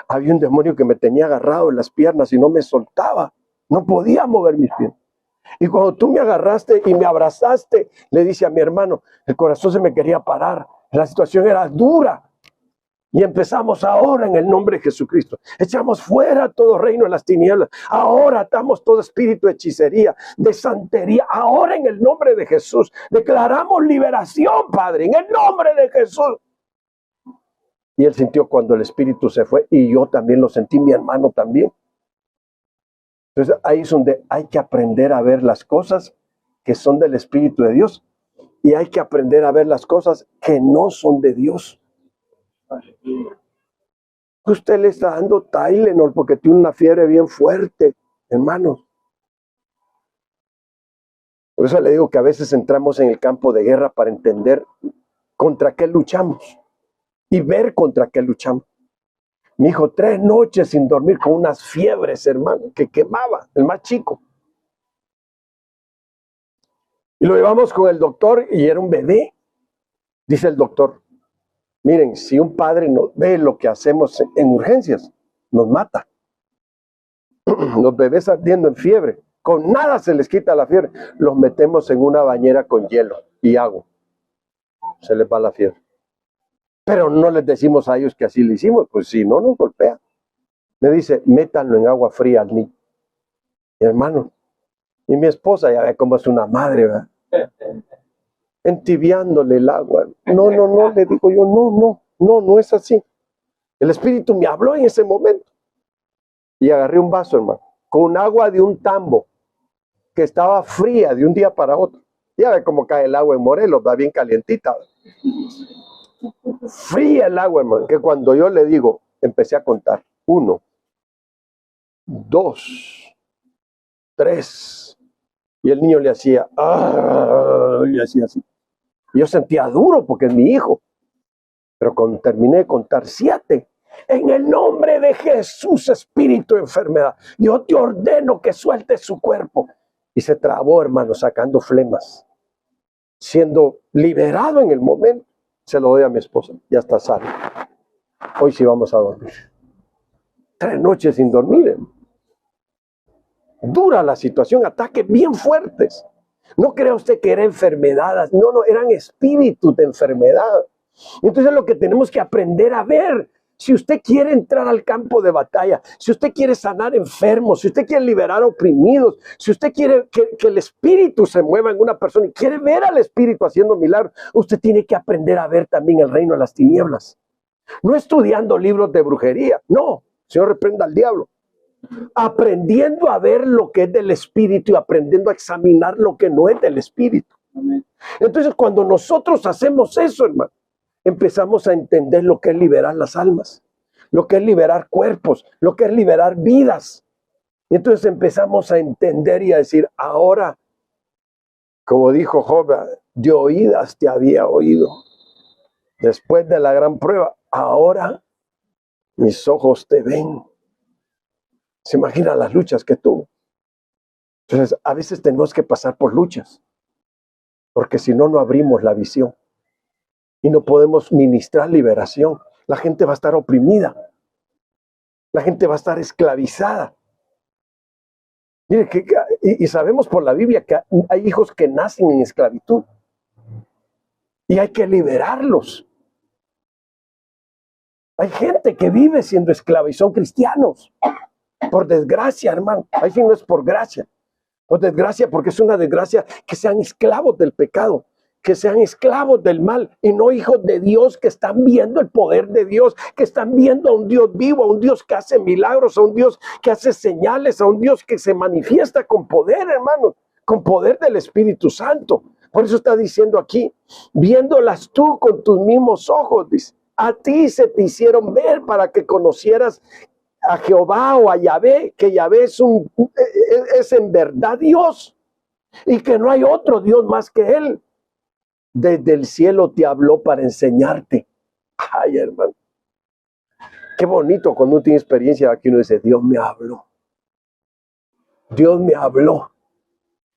[SPEAKER 1] Había un demonio que me tenía agarrado en las piernas y no me soltaba. No podía mover mis piernas. Y cuando tú me agarraste y me abrazaste, le dice a mi hermano, el corazón se me quería parar. La situación era dura. Y empezamos ahora en el nombre de Jesucristo. Echamos fuera todo reino de las tinieblas. Ahora atamos todo espíritu de hechicería, de santería. Ahora en el nombre de Jesús. Declaramos liberación, Padre, en el nombre de Jesús. Y él sintió cuando el espíritu se fue. Y yo también lo sentí, mi hermano también. Entonces ahí es donde hay que aprender a ver las cosas que son del Espíritu de Dios. Y hay que aprender a ver las cosas que no son de Dios. Usted le está dando Tylenol porque tiene una fiebre bien fuerte, hermanos. Por eso le digo que a veces entramos en el campo de guerra para entender contra qué luchamos y ver contra qué luchamos. Mi hijo 3 noches sin dormir con unas fiebres, hermano, que quemaba, el más chico. Y lo llevamos con el doctor y era un bebé. Dice el doctor, miren, si un padre no ve lo que hacemos en urgencias, nos mata. Los bebés ardiendo en fiebre, con nada se les quita la fiebre. Los metemos en una bañera con hielo y agua. Se les va la fiebre. Pero no les decimos a ellos que así lo hicimos, pues si no nos golpea. Me dice, métanlo en agua fría al niño. Mi hermano, y mi esposa ya ve cómo es una madre, ¿verdad? Entibiándole el agua. No, le digo yo, no es así. El Espíritu me habló en ese momento. Y agarré un vaso, hermano, con agua de un tambo que estaba fría de un día para otro. Ya ve cómo cae el agua en Morelos, va bien calientita. Fría el agua, hermano, que cuando yo le digo, empecé a contar. 1, 2, 3. Y el niño le hacía así. Y yo sentía duro porque es mi hijo. Pero cuando terminé de contar 7, en el nombre de Jesús, espíritu de enfermedad, yo te ordeno que sueltes su cuerpo. Y se trabó, hermano, sacando flemas. Siendo liberado en el momento. Se lo doy a mi esposa. Ya está sano. Hoy sí vamos a dormir. 3 noches sin dormir, hermano. Dura la situación, ataques bien fuertes. No crea usted que eran enfermedades. No, eran espíritus de enfermedad. Entonces lo que tenemos que aprender a ver, si usted quiere entrar al campo de batalla, si usted quiere sanar enfermos, si usted quiere liberar oprimidos, si usted quiere que el espíritu se mueva en una persona y quiere ver al espíritu haciendo milagros, usted tiene que aprender a ver también el reino de las tinieblas. No estudiando libros de brujería, no, Señor reprenda al diablo. Aprendiendo a ver lo que es del espíritu y aprendiendo a examinar lo que no es del espíritu. Entonces, cuando nosotros hacemos eso, hermano, empezamos a entender lo que es liberar las almas, lo que es liberar cuerpos, lo que es liberar vidas. Y entonces empezamos a entender y a decir, ahora, como dijo Job, de oídas te había oído. Después de la gran prueba, ahora mis ojos te ven. ¿Se imagina las luchas que tuvo? Entonces, a veces tenemos que pasar por luchas, porque si no, no abrimos la visión y no podemos ministrar liberación. La gente va a estar oprimida, la gente va a estar esclavizada. Mire, y sabemos por la Biblia que hay hijos que nacen en esclavitud y hay que liberarlos. Hay gente que vive siendo esclava y son cristianos. Por desgracia, hermano. Ahí sí no es por gracia. Por desgracia, porque es una desgracia que sean esclavos del pecado, que sean esclavos del mal y no hijos de Dios que están viendo el poder de Dios, que están viendo a un Dios vivo, a un Dios que hace milagros, a un Dios que hace señales, a un Dios que se manifiesta con poder, hermano, con poder del Espíritu Santo. Por eso está diciendo aquí, viéndolas tú con tus mismos ojos, dice, a ti se te hicieron ver para que conocieras a Jehová o a Yahvé, que Yahvé es en verdad Dios y que no hay otro Dios más que Él. Desde el cielo te habló para enseñarte. Ay, hermano, qué bonito cuando uno tiene experiencia aquí, uno dice, Dios me habló. Dios me habló.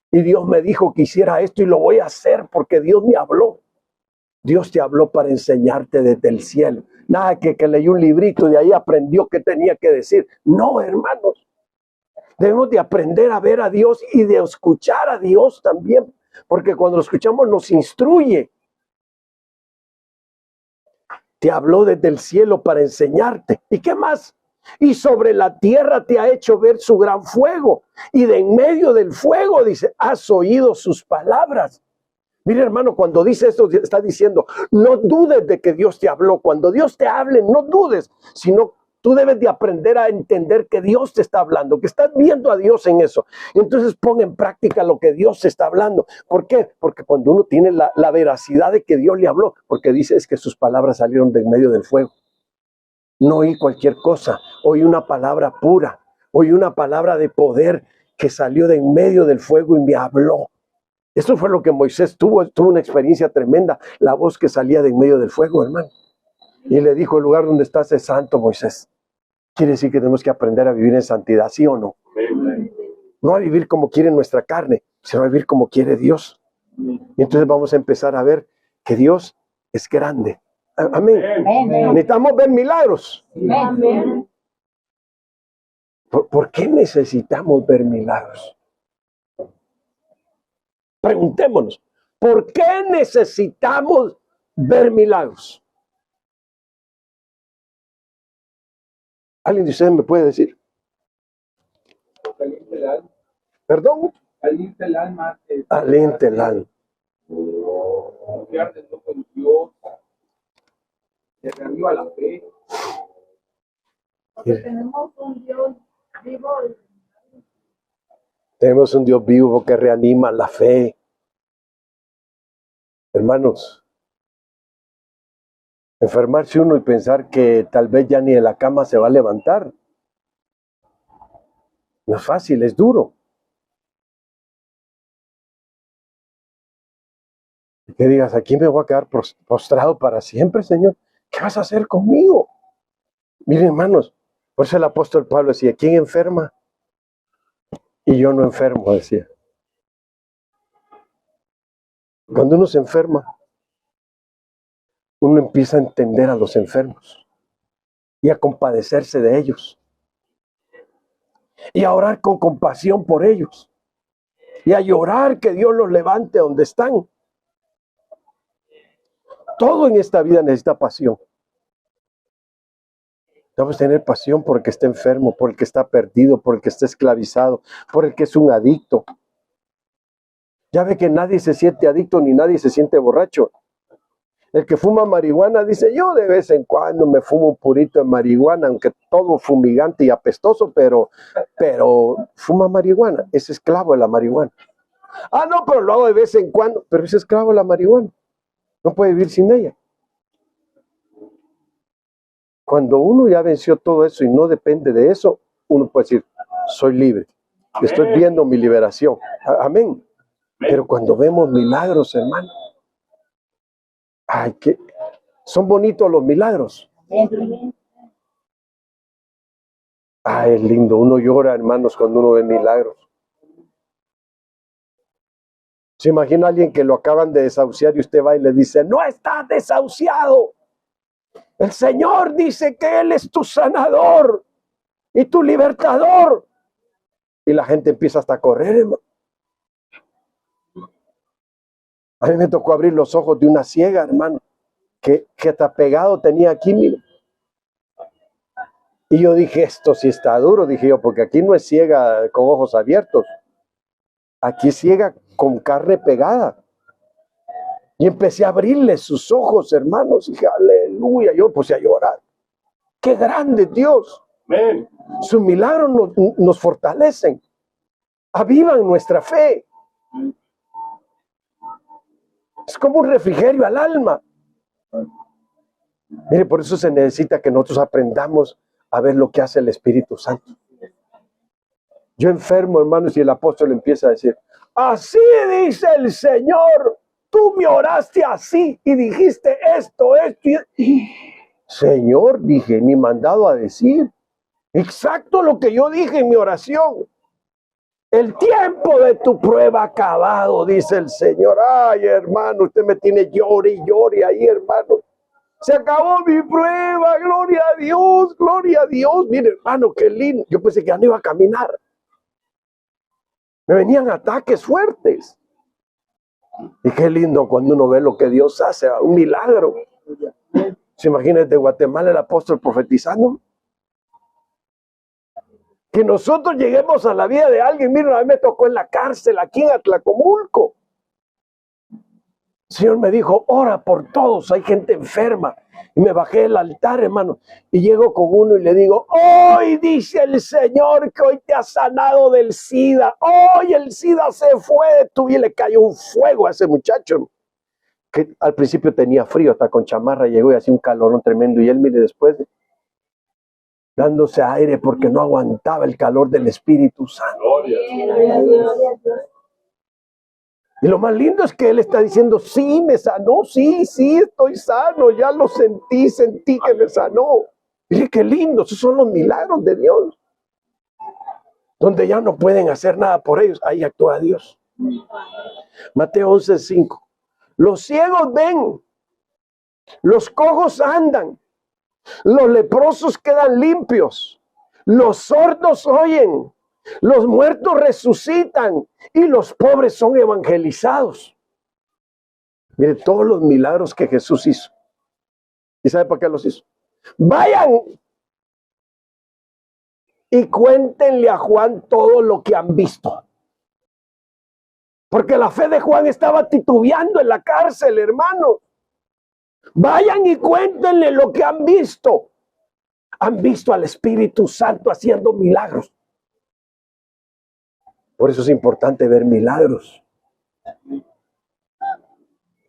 [SPEAKER 1] Y Dios me dijo que hiciera esto y lo voy a hacer porque Dios me habló. Dios te habló para enseñarte desde el cielo. Nada que leyó un librito y de ahí aprendió qué tenía que decir. No, hermanos. Debemos de aprender a ver a Dios y de escuchar a Dios también. Porque cuando lo escuchamos nos instruye. Te habló desde el cielo para enseñarte. ¿Y qué más? Y sobre la tierra te ha hecho ver su gran fuego. Y de en medio del fuego, dice, has oído sus palabras. Mire, hermano, cuando dice esto, está diciendo, no dudes de que Dios te habló. Cuando Dios te hable, no dudes, sino tú debes de aprender a entender que Dios te está hablando, que estás viendo a Dios en eso. Entonces pon en práctica lo que Dios te está hablando. ¿Por qué? Porque cuando uno tiene la veracidad de que Dios le habló, porque dice es que sus palabras salieron del medio del fuego. No oí cualquier cosa, oí una palabra pura, oí una palabra de poder que salió de en medio del fuego y me habló. Eso fue lo que Moisés tuvo una experiencia tremenda, la voz que salía de en medio del fuego, hermano. Y le dijo, el lugar donde estás es santo, Moisés. Quiere decir que tenemos que aprender a vivir en santidad, ¿sí o no? No a vivir como quiere nuestra carne, sino a vivir como quiere Dios. Y entonces vamos a empezar a ver que Dios es grande. Amén. Necesitamos ver milagros.
[SPEAKER 2] Amén.
[SPEAKER 1] ¿Por qué necesitamos ver milagros? Preguntémonos, ¿por qué necesitamos ver milagros? ¿Alguien de ustedes me puede decir?
[SPEAKER 3] Caliente el alma.
[SPEAKER 1] ¿Perdón?
[SPEAKER 3] Caliente el alma.
[SPEAKER 1] Aliente el alma.
[SPEAKER 3] Confiar de todo en Dios. Se reaviva la fe.
[SPEAKER 2] Porque tenemos un Dios vivo.
[SPEAKER 1] Tenemos un Dios vivo que reanima la fe. Hermanos, enfermarse uno y pensar que tal vez ya ni de la cama se va a levantar. No es fácil, es duro. Y que digas, aquí me voy a quedar postrado para siempre, Señor. ¿Qué vas a hacer conmigo? Miren, hermanos, por eso el apóstol Pablo decía, ¿quién enferma? Y yo no enfermo, decía. Cuando uno se enferma, uno empieza a entender a los enfermos y a compadecerse de ellos y a orar con compasión por ellos y a llorar que Dios los levante donde están. Todo en esta vida necesita pasión. Debemos tener pasión por el que está enfermo, por el que está perdido, por el que está esclavizado, por el que es un adicto. Ya ve que nadie se siente adicto ni nadie se siente borracho. El que fuma marihuana dice, yo de vez en cuando me fumo un purito de marihuana, aunque todo fumigante y apestoso, pero fuma marihuana, es esclavo de la marihuana. Ah, no, pero lo hago de vez en cuando. Pero es esclavo la marihuana. No puede vivir sin ella. Cuando uno ya venció todo eso y no depende de eso, uno puede decir, soy libre. Estoy viendo mi liberación. Amén. Pero cuando vemos milagros, hermano, ay, que son bonitos los milagros. Ay, es lindo. Uno llora, hermanos, cuando uno ve milagros. ¿Se imagina a alguien que lo acaban de desahuciar y usted va y le dice, no estás desahuciado? El Señor dice que Él es tu sanador y tu libertador. Y la gente empieza hasta a correr, hermano. A mí me tocó abrir los ojos de una ciega, hermano, que hasta pegado tenía aquí, mire. Y yo dije, esto sí está duro, dije yo, porque aquí no es ciega con ojos abiertos. Aquí es ciega con carne pegada. Y empecé a abrirle sus ojos, hermanos. Y dije, aleluya, yo puse a llorar. ¡Qué grande Dios!
[SPEAKER 3] Amén.
[SPEAKER 1] Sus milagros nos fortalecen, avivan nuestra fe. Es como un refrigerio al alma. Mire, por eso se necesita que nosotros aprendamos a ver lo que hace el Espíritu Santo. Yo enfermo, hermanos, y el apóstol empieza a decir, así dice el Señor, tú me oraste así y dijiste esto. Señor, dije, ni mandado a decir. Exacto lo que yo dije en mi oración. El tiempo de tu prueba ha acabado, dice el Señor. Ay, hermano, usted me tiene llore y llore ahí, hermano. Se acabó mi prueba, gloria a Dios, gloria a Dios. Mire, hermano, qué lindo. Yo pensé que ya no iba a caminar. Me venían ataques fuertes. Y qué lindo cuando uno ve lo que Dios hace, un milagro. ¿Se imagina desde Guatemala el apóstol profetizando? Que nosotros lleguemos a la vida de alguien. Miren, a mí me tocó en la cárcel, aquí en Atlacomulco. El Señor me dijo, ora por todos, hay gente enferma. Y me bajé del altar, hermano, y llego con uno y le digo, hoy dice el Señor que hoy te ha sanado del SIDA. Hoy el SIDA se fue de tu vida. Y le cayó un fuego a ese muchacho, que al principio tenía frío, hasta con chamarra llegó y hacía un calorón tremendo. Y él, mire, después dándose aire porque no aguantaba el calor del Espíritu Santo. Y lo más lindo es que él está diciendo, sí, me sanó, sí, estoy sano, ya lo sentí que me sanó. Mire qué lindo, esos son los milagros de Dios. Donde ya no pueden hacer nada por ellos, ahí actúa Dios. Mateo 11:5. Los ciegos ven, los cojos andan, los leprosos quedan limpios, los sordos oyen, los muertos resucitan y los pobres son evangelizados. Mire todos los milagros que Jesús hizo. ¿Y sabe para qué los hizo? Vayan y cuéntenle a Juan todo lo que han visto. Porque la fe de Juan estaba titubeando en la cárcel, hermano. Vayan y cuéntenle lo que han visto. Han visto al Espíritu Santo haciendo milagros. Por eso es importante ver milagros.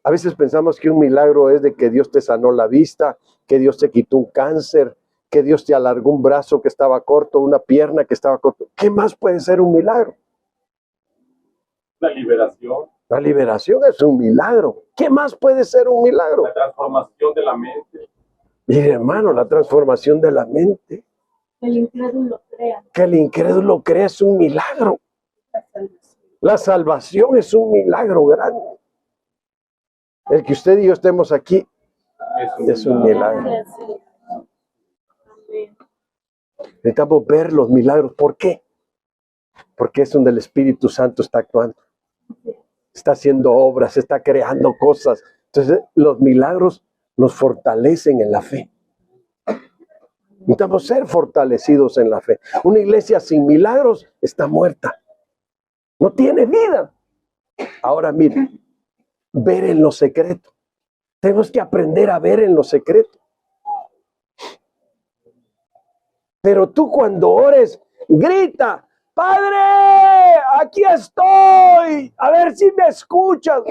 [SPEAKER 1] A veces pensamos que un milagro es de que Dios te sanó la vista, que Dios te quitó un cáncer, que Dios te alargó un brazo que estaba corto, una pierna que estaba corta. ¿Qué más puede ser un milagro?
[SPEAKER 3] La liberación.
[SPEAKER 1] La liberación es un milagro. ¿Qué más puede ser un milagro?
[SPEAKER 3] La transformación de la mente.
[SPEAKER 1] Mire, hermano, la transformación de la mente.
[SPEAKER 2] El incrédulo crea.
[SPEAKER 1] Que el incrédulo cree es un milagro. La salvación es un milagro grande. El que usted y yo estemos aquí es un milagro. Necesitamos ver los milagros. ¿Por qué? Porque es donde el Espíritu Santo está actuando. Está haciendo obras, está creando cosas. Entonces, los milagros nos fortalecen en la fe. Necesitamos ser fortalecidos en la fe. Una iglesia sin milagros está muerta. No tiene vida. Ahora miren, ver en lo secreto. Tenemos que aprender a ver en lo secreto. Pero tú cuando ores, grita, Padre, aquí estoy, a ver si me escuchas.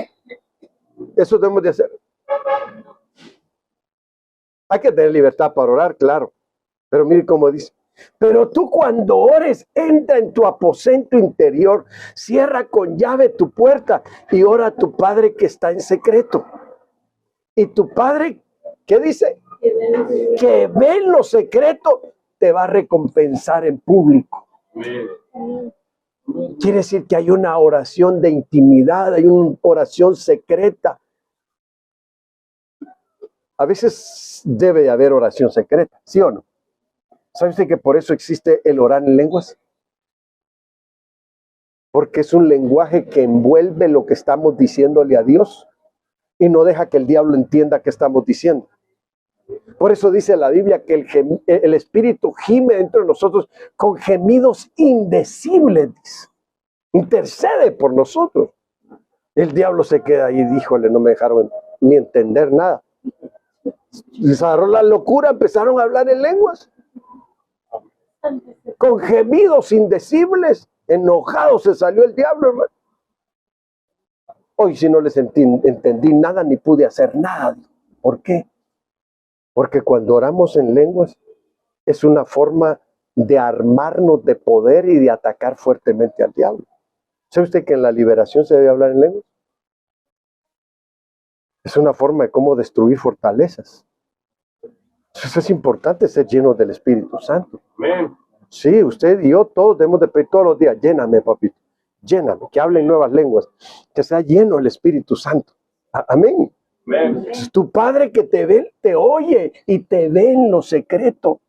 [SPEAKER 1] Eso debemos de hacer. Hay que tener libertad para orar, claro. Pero mire cómo dice. Pero tú cuando ores, entra en tu aposento interior, cierra con llave tu puerta y ora a tu Padre que está en secreto. Y tu Padre, ¿qué dice? Que ve en lo secreto, te va a recompensar en público. Quiere decir que hay una oración de intimidad, hay una oración secreta. A veces debe de haber oración secreta, ¿sí o no? ¿Sabe usted que por eso existe el orar en lenguas? Porque es un lenguaje que envuelve lo que estamos diciéndole a Dios y no deja que el diablo entienda qué estamos diciendo. Por eso dice la Biblia que el Espíritu gime dentro de nosotros con gemidos indecibles, dice. Intercede por nosotros. El diablo se queda ahí, híjole, no me dejaron ni entender nada. Les agarró la locura, empezaron a hablar en lenguas. Con gemidos indecibles, enojado se salió el diablo, hermano. Hoy si no les entendí nada ni pude hacer nada. ¿Por qué? Porque cuando oramos en lenguas es una forma de armarnos de poder y de atacar fuertemente al diablo. ¿Sabe usted que en la liberación se debe hablar en lenguas? Es una forma de cómo destruir fortalezas. Eso es importante, ser llenos del Espíritu Santo.
[SPEAKER 3] Amén.
[SPEAKER 1] Sí, usted y yo todos debemos de pedir todos los días, lléname, papito, lléname, que hable en nuevas lenguas, que sea lleno el Espíritu Santo. Amén.
[SPEAKER 3] Amén.
[SPEAKER 1] Entonces, tu Padre que te ve, te oye y te ve en lo secreto,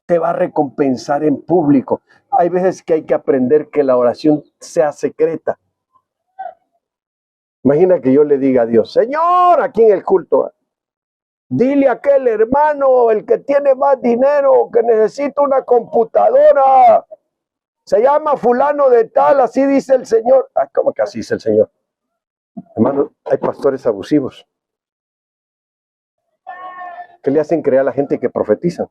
[SPEAKER 1] te va a recompensar en público. Hay veces que hay que aprender que la oración sea secreta. Imagina que yo le diga a Dios, Señor, aquí en el culto, dile a aquel hermano, el que tiene más dinero, que necesita una computadora. Se llama fulano de tal, así dice el Señor. Ay, ¿cómo que así dice el Señor? Hermano, hay pastores abusivos que le hacen creer a la gente que profetizan.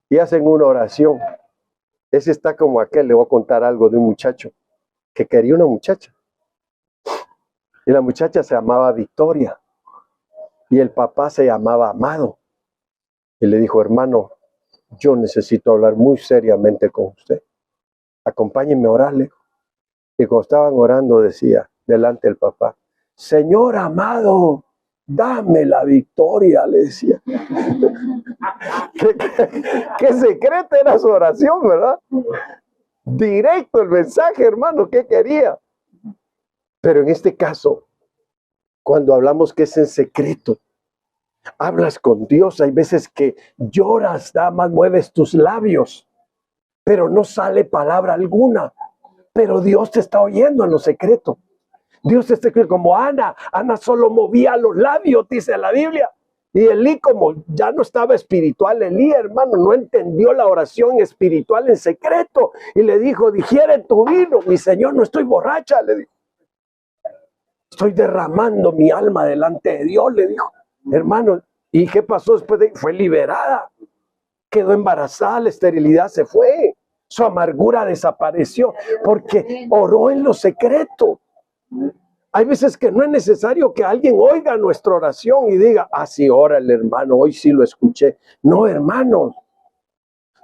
[SPEAKER 1] Y hacen una oración. Ese está como aquel, le voy a contar algo de un muchacho que quería una muchacha. Y la muchacha se llamaba Victoria. Y el papá se llamaba Amado. Y le dijo, hermano, yo necesito hablar muy seriamente con usted. Acompáñenme a orarle. Y cuando estaban orando decía, delante del papá, Señor Amado, dame la victoria, le decía. ¿Qué secreta era su oración, verdad? Directo el mensaje, hermano, ¿qué quería? Pero en este caso, cuando hablamos que es en secreto, hablas con Dios, hay veces que lloras, nada más mueves tus labios, pero no sale palabra alguna. Pero Dios te está oyendo en lo secreto. Dios te está oyendo como Ana. Ana solo movía los labios, dice la Biblia. Y Elí, como ya no estaba espiritual, Elí, hermano, no entendió la oración espiritual en secreto. Y le dijo, digiere tu vino. Mi Señor, no estoy borracha, le dijo. Estoy derramando mi alma delante de Dios, le dijo. Hermano, ¿y qué pasó después de ahí? Fue liberada. Quedó embarazada, la esterilidad se fue. Su amargura desapareció porque oró en lo secreto. Hay veces que no es necesario que alguien oiga nuestra oración y diga, sí, ora el hermano, hoy sí lo escuché. No, hermanos,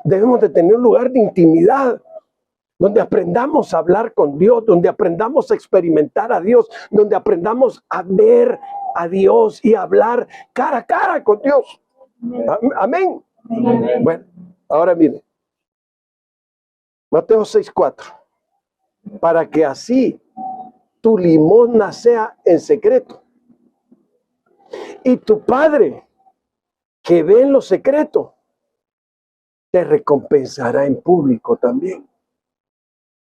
[SPEAKER 1] debemos de tener un lugar de intimidad, donde aprendamos a hablar con Dios, donde aprendamos a experimentar a Dios, donde aprendamos a ver a Dios y a hablar cara a cara con Dios. Amén. Amén. Bueno, ahora miren. Mateo 6:4. Para que así tu limosna sea en secreto. Y tu Padre, que ve en lo secreto, te recompensará en público también.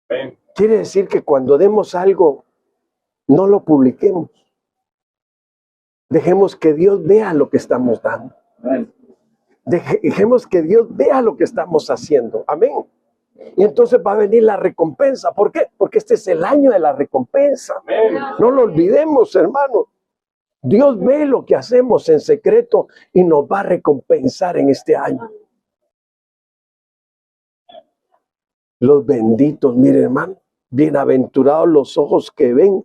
[SPEAKER 3] Amén.
[SPEAKER 1] Quiere decir que cuando demos algo, no lo publiquemos. Dejemos que Dios vea lo que estamos dando. Dejemos que Dios vea lo que estamos haciendo. Amén. Y entonces va a venir la recompensa. ¿Por qué? Porque este es el año de la recompensa.
[SPEAKER 3] Amén.
[SPEAKER 1] No lo olvidemos, hermano. Dios ve lo que hacemos en secreto y nos va a recompensar en este año. Los benditos, mire hermano, bienaventurados los ojos que ven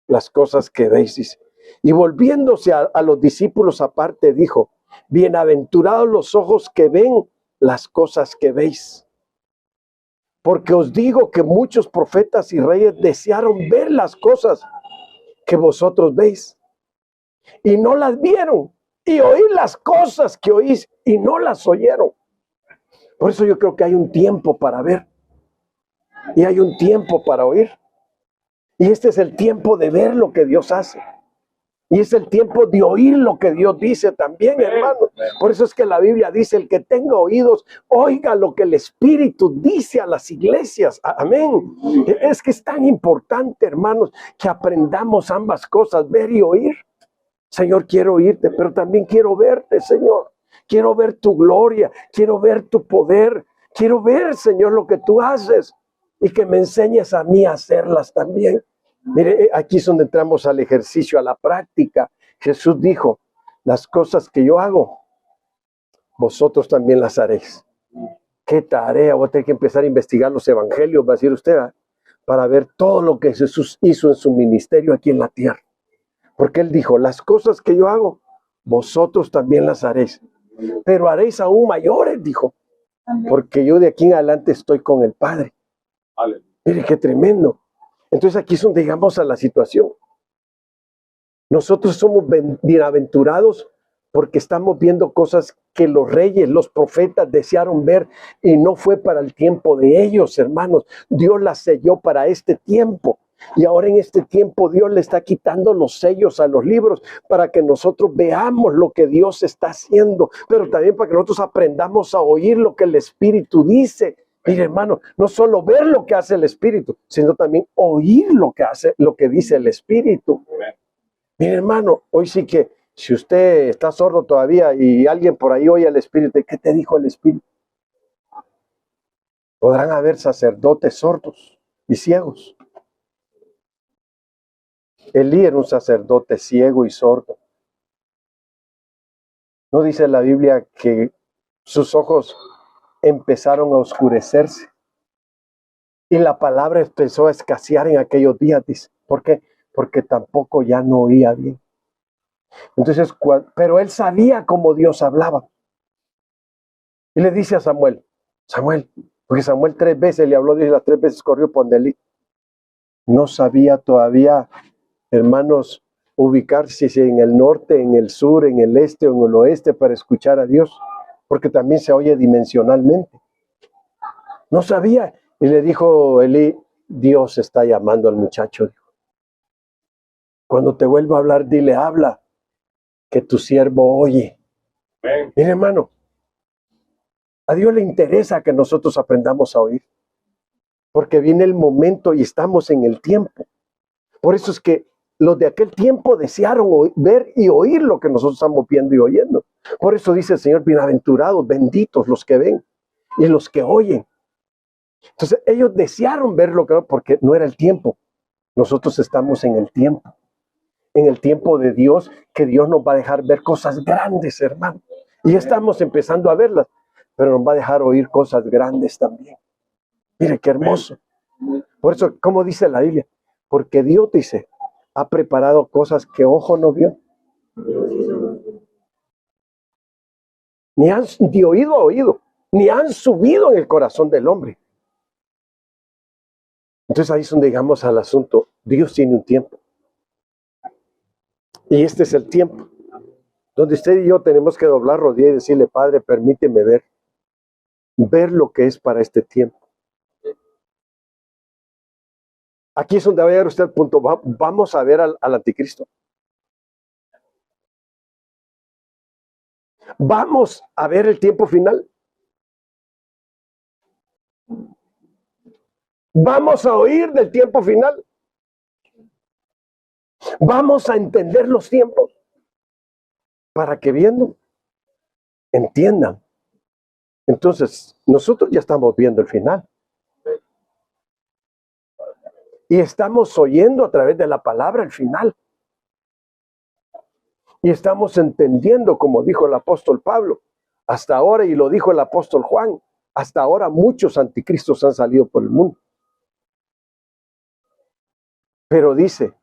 [SPEAKER 1] las cosas que veis, dice. Y volviéndose a los discípulos aparte, dijo, bienaventurados los ojos que ven las cosas que veis. Porque os digo que muchos profetas y reyes desearon ver las cosas que vosotros veis y no las vieron, y oír las cosas que oís y no las oyeron. Por eso yo creo que hay un tiempo para ver y hay un tiempo para oír. Y este es el tiempo de ver lo que Dios hace. Y es el tiempo de oír lo que Dios dice también, hermano. Por eso es que la Biblia dice, el que tenga oídos, oiga lo que el Espíritu dice a las iglesias. Amén. Es que es tan importante, hermanos, que aprendamos ambas cosas, ver y oír. Señor, quiero oírte, pero también quiero verte, Señor. Quiero ver tu gloria, quiero ver tu poder. Quiero ver, Señor, lo que tú haces y que me enseñes a mí a hacerlas también. Mire, aquí es donde entramos al ejercicio, a la práctica. Jesús dijo, las cosas que yo hago, vosotros también las haréis. ¿Qué tarea? Voy a tener que empezar a investigar los evangelios, va a decir usted, para ver todo lo que Jesús hizo en su ministerio aquí en la tierra. Porque Él dijo, las cosas que yo hago, vosotros también las haréis. Pero haréis aún mayores, dijo. Porque yo de aquí en adelante estoy con el Padre. Mire, qué tremendo. Entonces aquí es donde llegamos a la situación. Nosotros somos bienaventurados porque estamos viendo cosas que los reyes, los profetas desearon ver y no fue para el tiempo de ellos, hermanos. Dios las selló para este tiempo. Y ahora en este tiempo Dios le está quitando los sellos a los libros para que nosotros veamos lo que Dios está haciendo, pero también para que nosotros aprendamos a oír lo que el Espíritu dice. Mire, hermano, no solo ver lo que hace el Espíritu, sino también oír lo que hace, lo que dice el Espíritu. Mire, hermano, hoy sí que si usted está sordo todavía y alguien por ahí oye al Espíritu, ¿qué te dijo el Espíritu? Podrán haber sacerdotes sordos y ciegos. Elí era un sacerdote ciego y sordo. ¿No dice la Biblia que sus ojos empezaron a oscurecerse? Y la palabra empezó a escasear en aquellos días, dice. ¿Por qué? Porque tampoco ya no oía bien. Entonces, pero él sabía cómo Dios hablaba. Y le dice a Samuel, porque Samuel 3 veces le habló, Dios, y las 3 veces corrió por donde Elí. No sabía todavía, hermanos, ubicarse en el norte, en el sur, en el este o en el oeste para escuchar a Dios, porque también se oye dimensionalmente. No sabía. Y le dijo Elí, Dios está llamando al muchacho. Cuando te vuelva a hablar, dile, habla, que tu siervo oye. Mire, hermano, a Dios le interesa que nosotros aprendamos a oír, porque viene el momento y estamos en el tiempo. Por eso es que los de aquel tiempo desearon ver y oír lo que nosotros estamos viendo y oyendo. Por eso dice el Señor, bienaventurados, benditos los que ven y los que oyen. Entonces ellos desearon ver lo que, porque no era el tiempo. Nosotros estamos en el tiempo de Dios, que Dios nos va a dejar ver cosas grandes, hermano. Y estamos empezando a verlas, pero nos va a dejar oír cosas grandes también. Mire qué hermoso. Por eso, como dice la Biblia, porque Dios dice, ha preparado cosas que ojo no vio, ni oído ha oído, ni han subido en el corazón del hombre. Entonces ahí es donde llegamos al asunto. Dios tiene un tiempo. Y este es el tiempo donde usted y yo tenemos que doblar rodillas y decirle, Padre, permíteme ver lo que es para este tiempo. Aquí es donde va a llegar usted al punto. Vamos a ver al anticristo. Vamos a ver el tiempo final. Vamos a oír del tiempo final. Vamos a entender los tiempos para que viendo, entiendan. Entonces, nosotros ya estamos viendo el final. Y estamos oyendo a través de la palabra el final. Y estamos entendiendo, como dijo el apóstol Pablo, hasta ahora, y lo dijo el apóstol Juan, Hasta ahora muchos anticristos han salido por el mundo. Pero dice,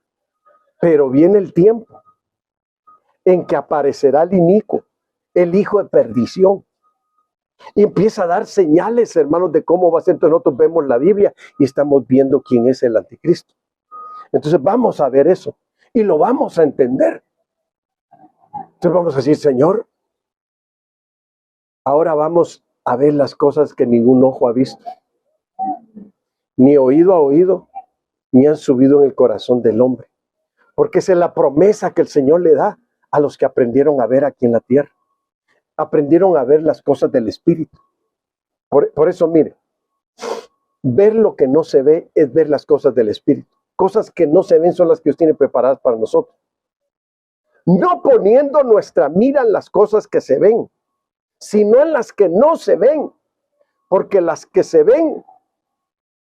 [SPEAKER 1] pero viene el tiempo en que aparecerá el inicuo, el hijo de perdición. Y empieza a dar señales, hermanos, de cómo va a ser. Entonces nosotros vemos la Biblia y estamos viendo quién es el anticristo. Entonces vamos a ver eso y lo vamos a entender. Entonces vamos a decir, Señor, ahora vamos a ver las cosas que ningún ojo ha visto, ni oído ha oído, ni han subido en el corazón del hombre. Porque esa es la promesa que el Señor le da a los que aprendieron a ver aquí en la tierra. Aprendieron a ver las cosas del Espíritu. Por eso, mire, ver lo que no se ve es ver las cosas del Espíritu. Cosas que no se ven son las que Dios tiene preparadas para nosotros. No poniendo nuestra mira en las cosas que se ven, sino en las que no se ven. Porque las que se ven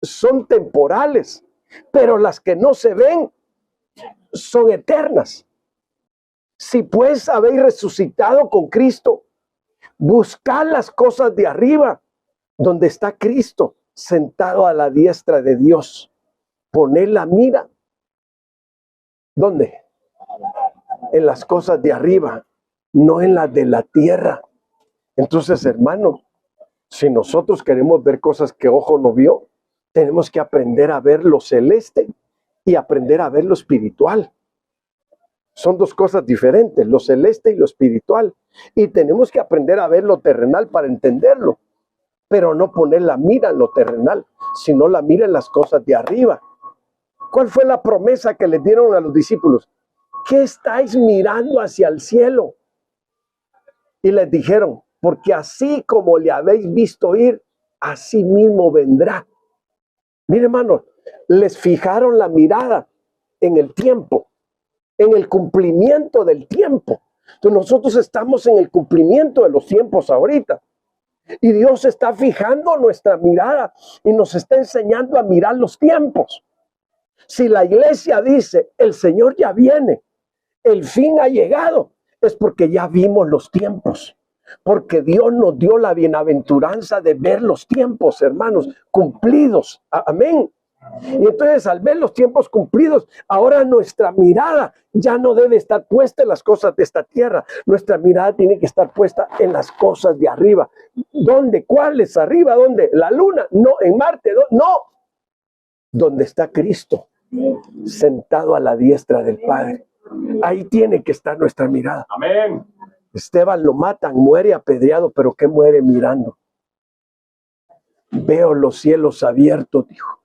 [SPEAKER 1] son temporales, pero las que no se ven son eternas. Si pues habéis resucitado con Cristo, buscad las cosas de arriba, donde está Cristo sentado a la diestra de Dios. Poned la mira. ¿Dónde? En las cosas de arriba, no en las de la tierra. Entonces, hermano, si nosotros queremos ver cosas que ojo no vio, tenemos que aprender a ver lo celeste y aprender a ver lo espiritual. Son dos cosas diferentes, lo celeste y lo espiritual. Y tenemos que aprender a ver lo terrenal para entenderlo, pero no poner la mira en lo terrenal, sino la mira en las cosas de arriba. ¿Cuál fue la promesa que les dieron a los discípulos? ¿Qué estáis mirando hacia el cielo? Y les dijeron, porque así como le habéis visto ir, así mismo vendrá. Mire, hermano, les fijaron la mirada en el tiempo, en el cumplimiento del tiempo. Entonces nosotros estamos en el cumplimiento de los tiempos ahorita. Y Dios está fijando nuestra mirada y nos está enseñando a mirar los tiempos. Si la iglesia dice, el Señor ya viene, el fin ha llegado, es porque ya vimos los tiempos. Porque Dios nos dio la bienaventuranza de ver los tiempos, hermanos, cumplidos. Amén. Y entonces al ver los tiempos cumplidos, ahora nuestra mirada ya no debe estar puesta en las cosas de esta tierra. Nuestra mirada tiene que estar puesta en las cosas de arriba. ¿Dónde? ¿Cuáles? ¿Arriba? ¿Dónde? ¿La luna? No. ¿En Marte? No. ¿Dónde está Cristo? Sentado a la diestra del Padre. Ahí tiene que estar nuestra mirada.
[SPEAKER 3] Amén.
[SPEAKER 1] Esteban lo matan, muere apedreado, pero ¿qué muere mirando? Veo los cielos abiertos, dijo,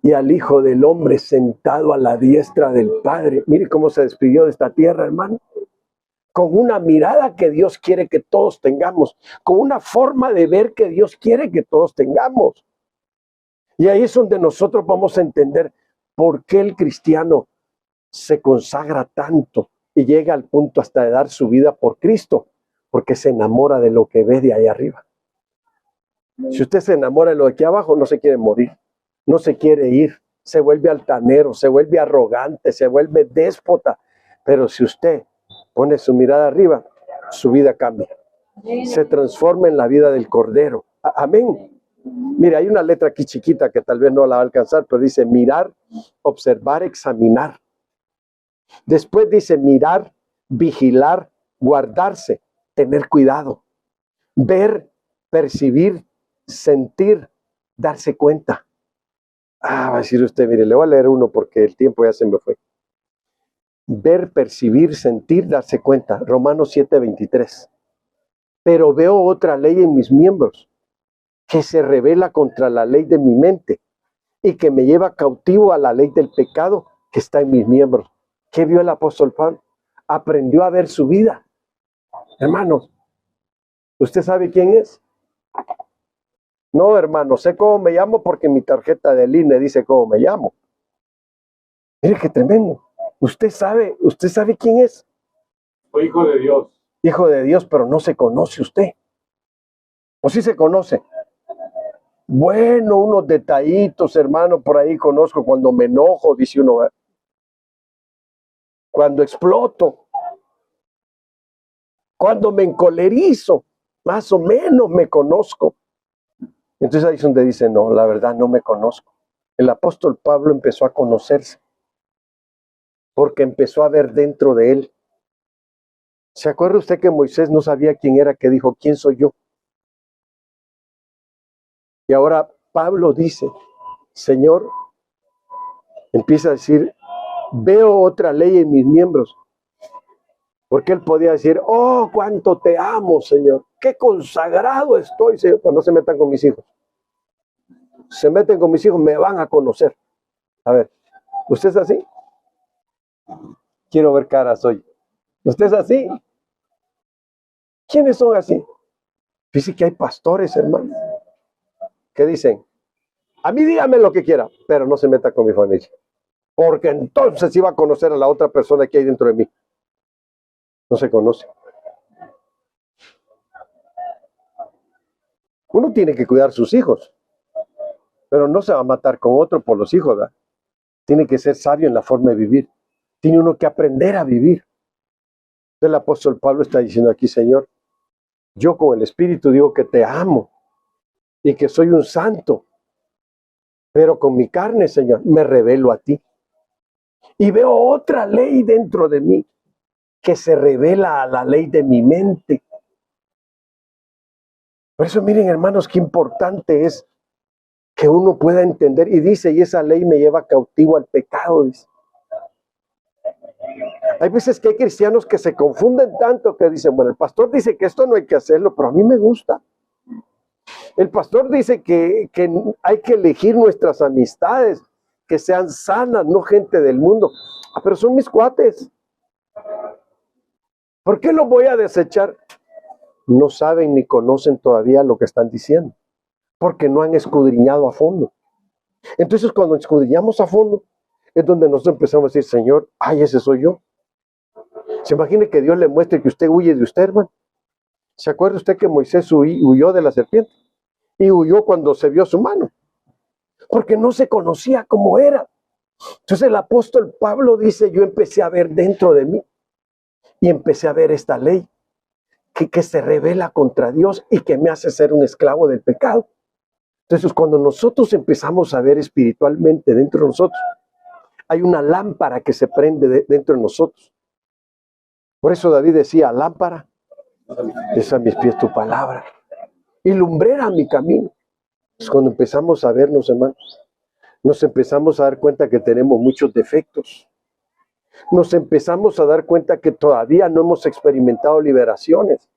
[SPEAKER 1] y al Hijo del Hombre sentado a la diestra del Padre. Mire cómo se despidió de esta tierra, hermano. Con una mirada que Dios quiere que todos tengamos, con una forma de ver que Dios quiere que todos tengamos. Y ahí es donde nosotros vamos a entender por qué el cristiano se consagra tanto y llega al punto hasta de dar su vida por Cristo, porque se enamora de lo que ve de ahí arriba. Si usted se enamora de lo de aquí abajo, no se quiere morir, no se quiere ir, se vuelve altanero, se vuelve arrogante, se vuelve déspota. Pero si usted pone su mirada arriba, su vida cambia. Se transforma en la vida del Cordero. Amén. Mire, hay una letra aquí chiquita que tal vez no la va a alcanzar, pero dice mirar, observar, examinar. Después dice mirar, vigilar, guardarse, tener cuidado, ver, percibir, sentir, darse cuenta. Va a decir usted, mire, le voy a leer uno porque el tiempo ya se me fue. Ver, percibir, sentir, darse cuenta. Romanos 7:23. Pero veo otra ley en mis miembros que se revela contra la ley de mi mente y que me lleva cautivo a la ley del pecado que está en mis miembros. ¿Qué vio el apóstol Pablo? Aprendió a ver su vida. Hermanos, ¿usted sabe quién es? No, hermano, sé cómo me llamo porque mi tarjeta del INE dice cómo me llamo. Mire qué tremendo. ¿Usted sabe quién es?
[SPEAKER 3] Soy hijo de Dios.
[SPEAKER 1] Hijo de Dios, pero no se conoce usted. ¿O sí se conoce? Bueno, unos detallitos, hermano, por ahí conozco cuando me enojo, dice uno. Cuando exploto, cuando me encolerizo, más o menos me conozco. Entonces ahí es donde dice, no, la verdad no me conozco. El apóstol Pablo empezó a conocerse porque empezó a ver dentro de él. ¿Se acuerda usted que Moisés no sabía quién era, que dijo, ¿quién soy yo? Y ahora Pablo dice, Señor, empieza a decir, veo otra ley en mis miembros. Porque él podía decir, oh, cuánto te amo, Señor. Qué consagrado estoy, Señor. Pero no se metan con mis hijos. Se meten con mis hijos, me van a conocer. A ver, ¿usted es así? Quiero ver caras hoy. ¿Usted es así? ¿Quiénes son así? Dice que hay pastores, hermano, que dicen, a mí dígame lo que quiera, pero no se meta con mi familia. Porque entonces iba a conocer a la otra persona que hay dentro de mí. No se conoce. Uno tiene que cuidar sus hijos, pero no se va a matar con otro por los hijos, ¿verdad? Tiene que ser sabio en la forma de vivir. Tiene uno que aprender a vivir. El apóstol Pablo está diciendo aquí, Señor, yo con el Espíritu digo que te amo y que soy un santo, pero con mi carne, Señor, me revelo a ti. Y veo otra ley dentro de mí que se revela a la ley de mi mente. Por eso miren, hermanos, qué importante es que uno pueda entender. Y dice, y esa ley me lleva cautivo al pecado, dice. Hay veces que hay cristianos que se confunden tanto que dicen, bueno, el pastor dice que esto no hay que hacerlo, pero a mí me gusta. El pastor dice que hay que elegir nuestras amistades, que sean sanas, no gente del mundo. Ah, pero son mis cuates. ¿Por qué los voy a desechar? No saben ni conocen todavía lo que están diciendo, porque no han escudriñado a fondo. Entonces, cuando escudriñamos a fondo, es donde nosotros empezamos a decir, Señor, ay, ese soy yo. Se imagine que Dios le muestre que usted huye de usted, hermano. ¿Se acuerda usted que Moisés huyó de la serpiente? Y huyó cuando se vio su mano, porque no se conocía cómo era. Entonces el apóstol Pablo dice, yo empecé a ver dentro de mí y empecé a ver esta ley que se revela contra Dios y que me hace ser un esclavo del pecado. Entonces cuando nosotros empezamos a ver espiritualmente dentro de nosotros, hay una lámpara que se prende dentro de nosotros. Por eso David decía, lámpara es a mis pies tu palabra y lumbrera mi camino. Pues cuando empezamos a vernos, hermanos, nos empezamos a dar cuenta que tenemos muchos defectos. Nos empezamos a dar cuenta que todavía no hemos experimentado liberaciones.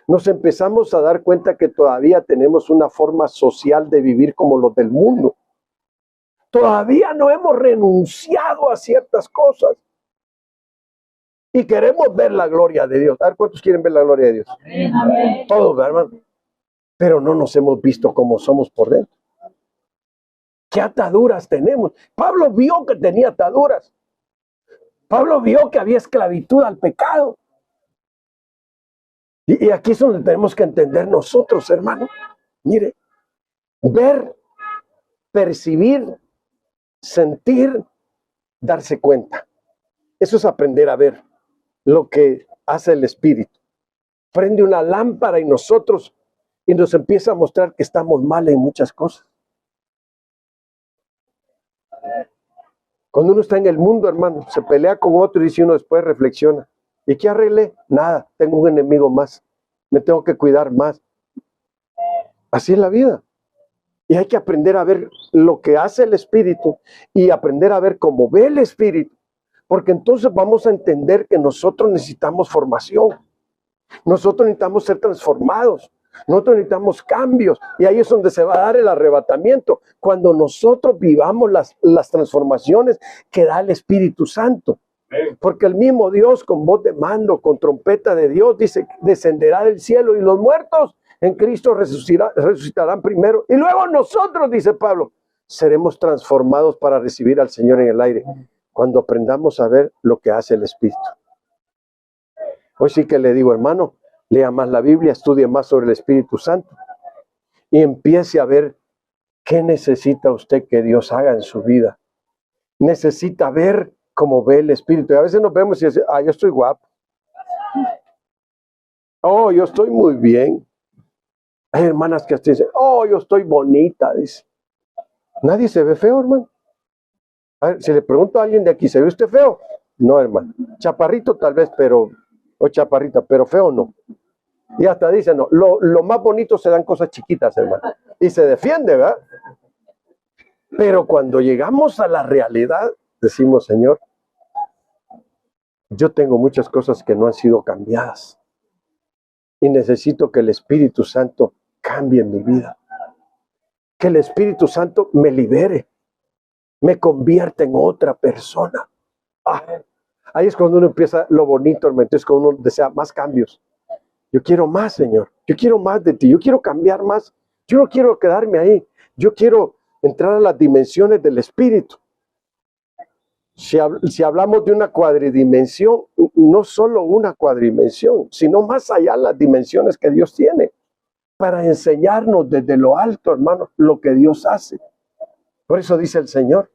[SPEAKER 1] Nos empezamos a dar cuenta que todavía tenemos una forma social de vivir como los del mundo. Todavía no hemos renunciado a ciertas cosas. Y queremos ver la gloria de Dios. A ver, ¿cuántos quieren ver la gloria de Dios?
[SPEAKER 2] Amén.
[SPEAKER 1] Todos, hermano. Pero no nos hemos visto como somos por dentro. ¿Qué ataduras tenemos? Pablo vio que tenía ataduras. Pablo vio que había esclavitud al pecado. Y aquí es donde tenemos que entender nosotros, hermano. Mire, ver, percibir, sentir, darse cuenta. Eso es aprender a ver lo que hace el Espíritu. Prende una lámpara en nosotros y nos empieza a mostrar que estamos mal en muchas cosas. Cuando uno está en el mundo, hermano, se pelea con otro y dice uno después reflexiona. ¿Y qué arreglé? Nada, tengo un enemigo más. Me tengo que cuidar más. Así es la vida. Y hay que aprender a ver lo que hace el Espíritu y aprender a ver cómo ve el Espíritu. Porque entonces vamos a entender que nosotros necesitamos formación. Nosotros necesitamos ser transformados. Nosotros necesitamos cambios. Y ahí es donde se va a dar el arrebatamiento. Cuando nosotros vivamos las transformaciones que da el Espíritu Santo. Porque el mismo Dios con voz de mando, con trompeta de Dios, dice, descenderá del cielo y los muertos en Cristo resucitarán primero. Y luego nosotros, dice Pablo, seremos transformados para recibir al Señor en el aire. Cuando aprendamos a ver lo que hace el Espíritu. Hoy sí que le digo, hermano, lea más la Biblia, estudie más sobre el Espíritu Santo y empiece a ver qué necesita usted que Dios haga en su vida. Necesita ver cómo ve el Espíritu. Y a veces nos vemos y decimos, yo estoy guapo. Oh, yo estoy muy bien. Hay hermanas que hasta dicen, oh, yo estoy bonita, dice. Nadie se ve feo, hermano. A ver, si le pregunto a alguien de aquí, ¿se ve usted feo? No, hermano. Chaparrito tal vez, pero, o chaparrita, pero feo no. Y hasta dicen, no, lo más bonito se dan cosas chiquitas, hermano. Y se defiende, ¿verdad? Pero cuando llegamos a la realidad, decimos, Señor, yo tengo muchas cosas que no han sido cambiadas. Y necesito que el Espíritu Santo cambie mi vida. Que el Espíritu Santo me libere. Me convierta en otra persona. Ahí es cuando uno empieza lo bonito, hermano. Entonces cuando uno desea más cambios. Yo quiero más, Señor. Yo quiero más de ti. Yo quiero cambiar más. Yo no quiero quedarme ahí. Yo quiero entrar a las dimensiones del Espíritu. Si hablamos de una cuadridimensión, no solo una cuadridimensión, sino más allá las dimensiones que Dios tiene para enseñarnos desde lo alto, hermano, lo que Dios hace. Por eso dice el Señor,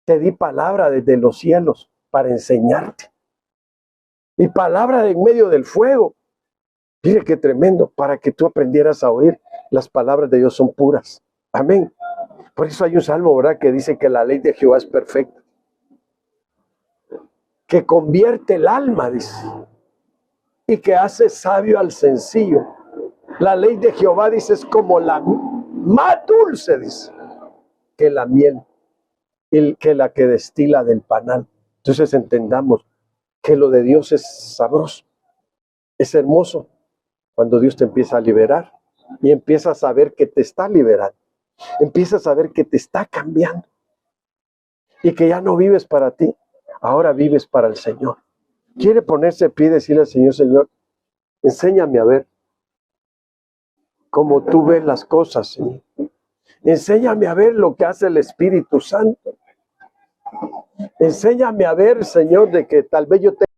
[SPEAKER 1] te di palabra desde los cielos para enseñarte. Y palabra de en medio del fuego. Mire qué tremendo, para que tú aprendieras a oír. Las palabras de Dios son puras. Amén. Por eso hay un salmo, ¿verdad?, que dice que la ley de Jehová es perfecta. Que convierte el alma, dice. Y que hace sabio al sencillo. La ley de Jehová, dice, es como la más dulce, dice, que la miel, que la que destila del panal. Entonces entendamos que lo de Dios es sabroso, es hermoso, cuando Dios te empieza a liberar y empiezas a saber que te está liberando, empiezas a saber que te está cambiando y que ya no vives para ti, ahora vives para el Señor. Quiere ponerse de pie y decirle al Señor, Señor, enséñame a ver cómo tú ves las cosas, Señor. Enséñame a ver lo que hace el Espíritu Santo. Enséñame a ver, Señor, de que tal vez yo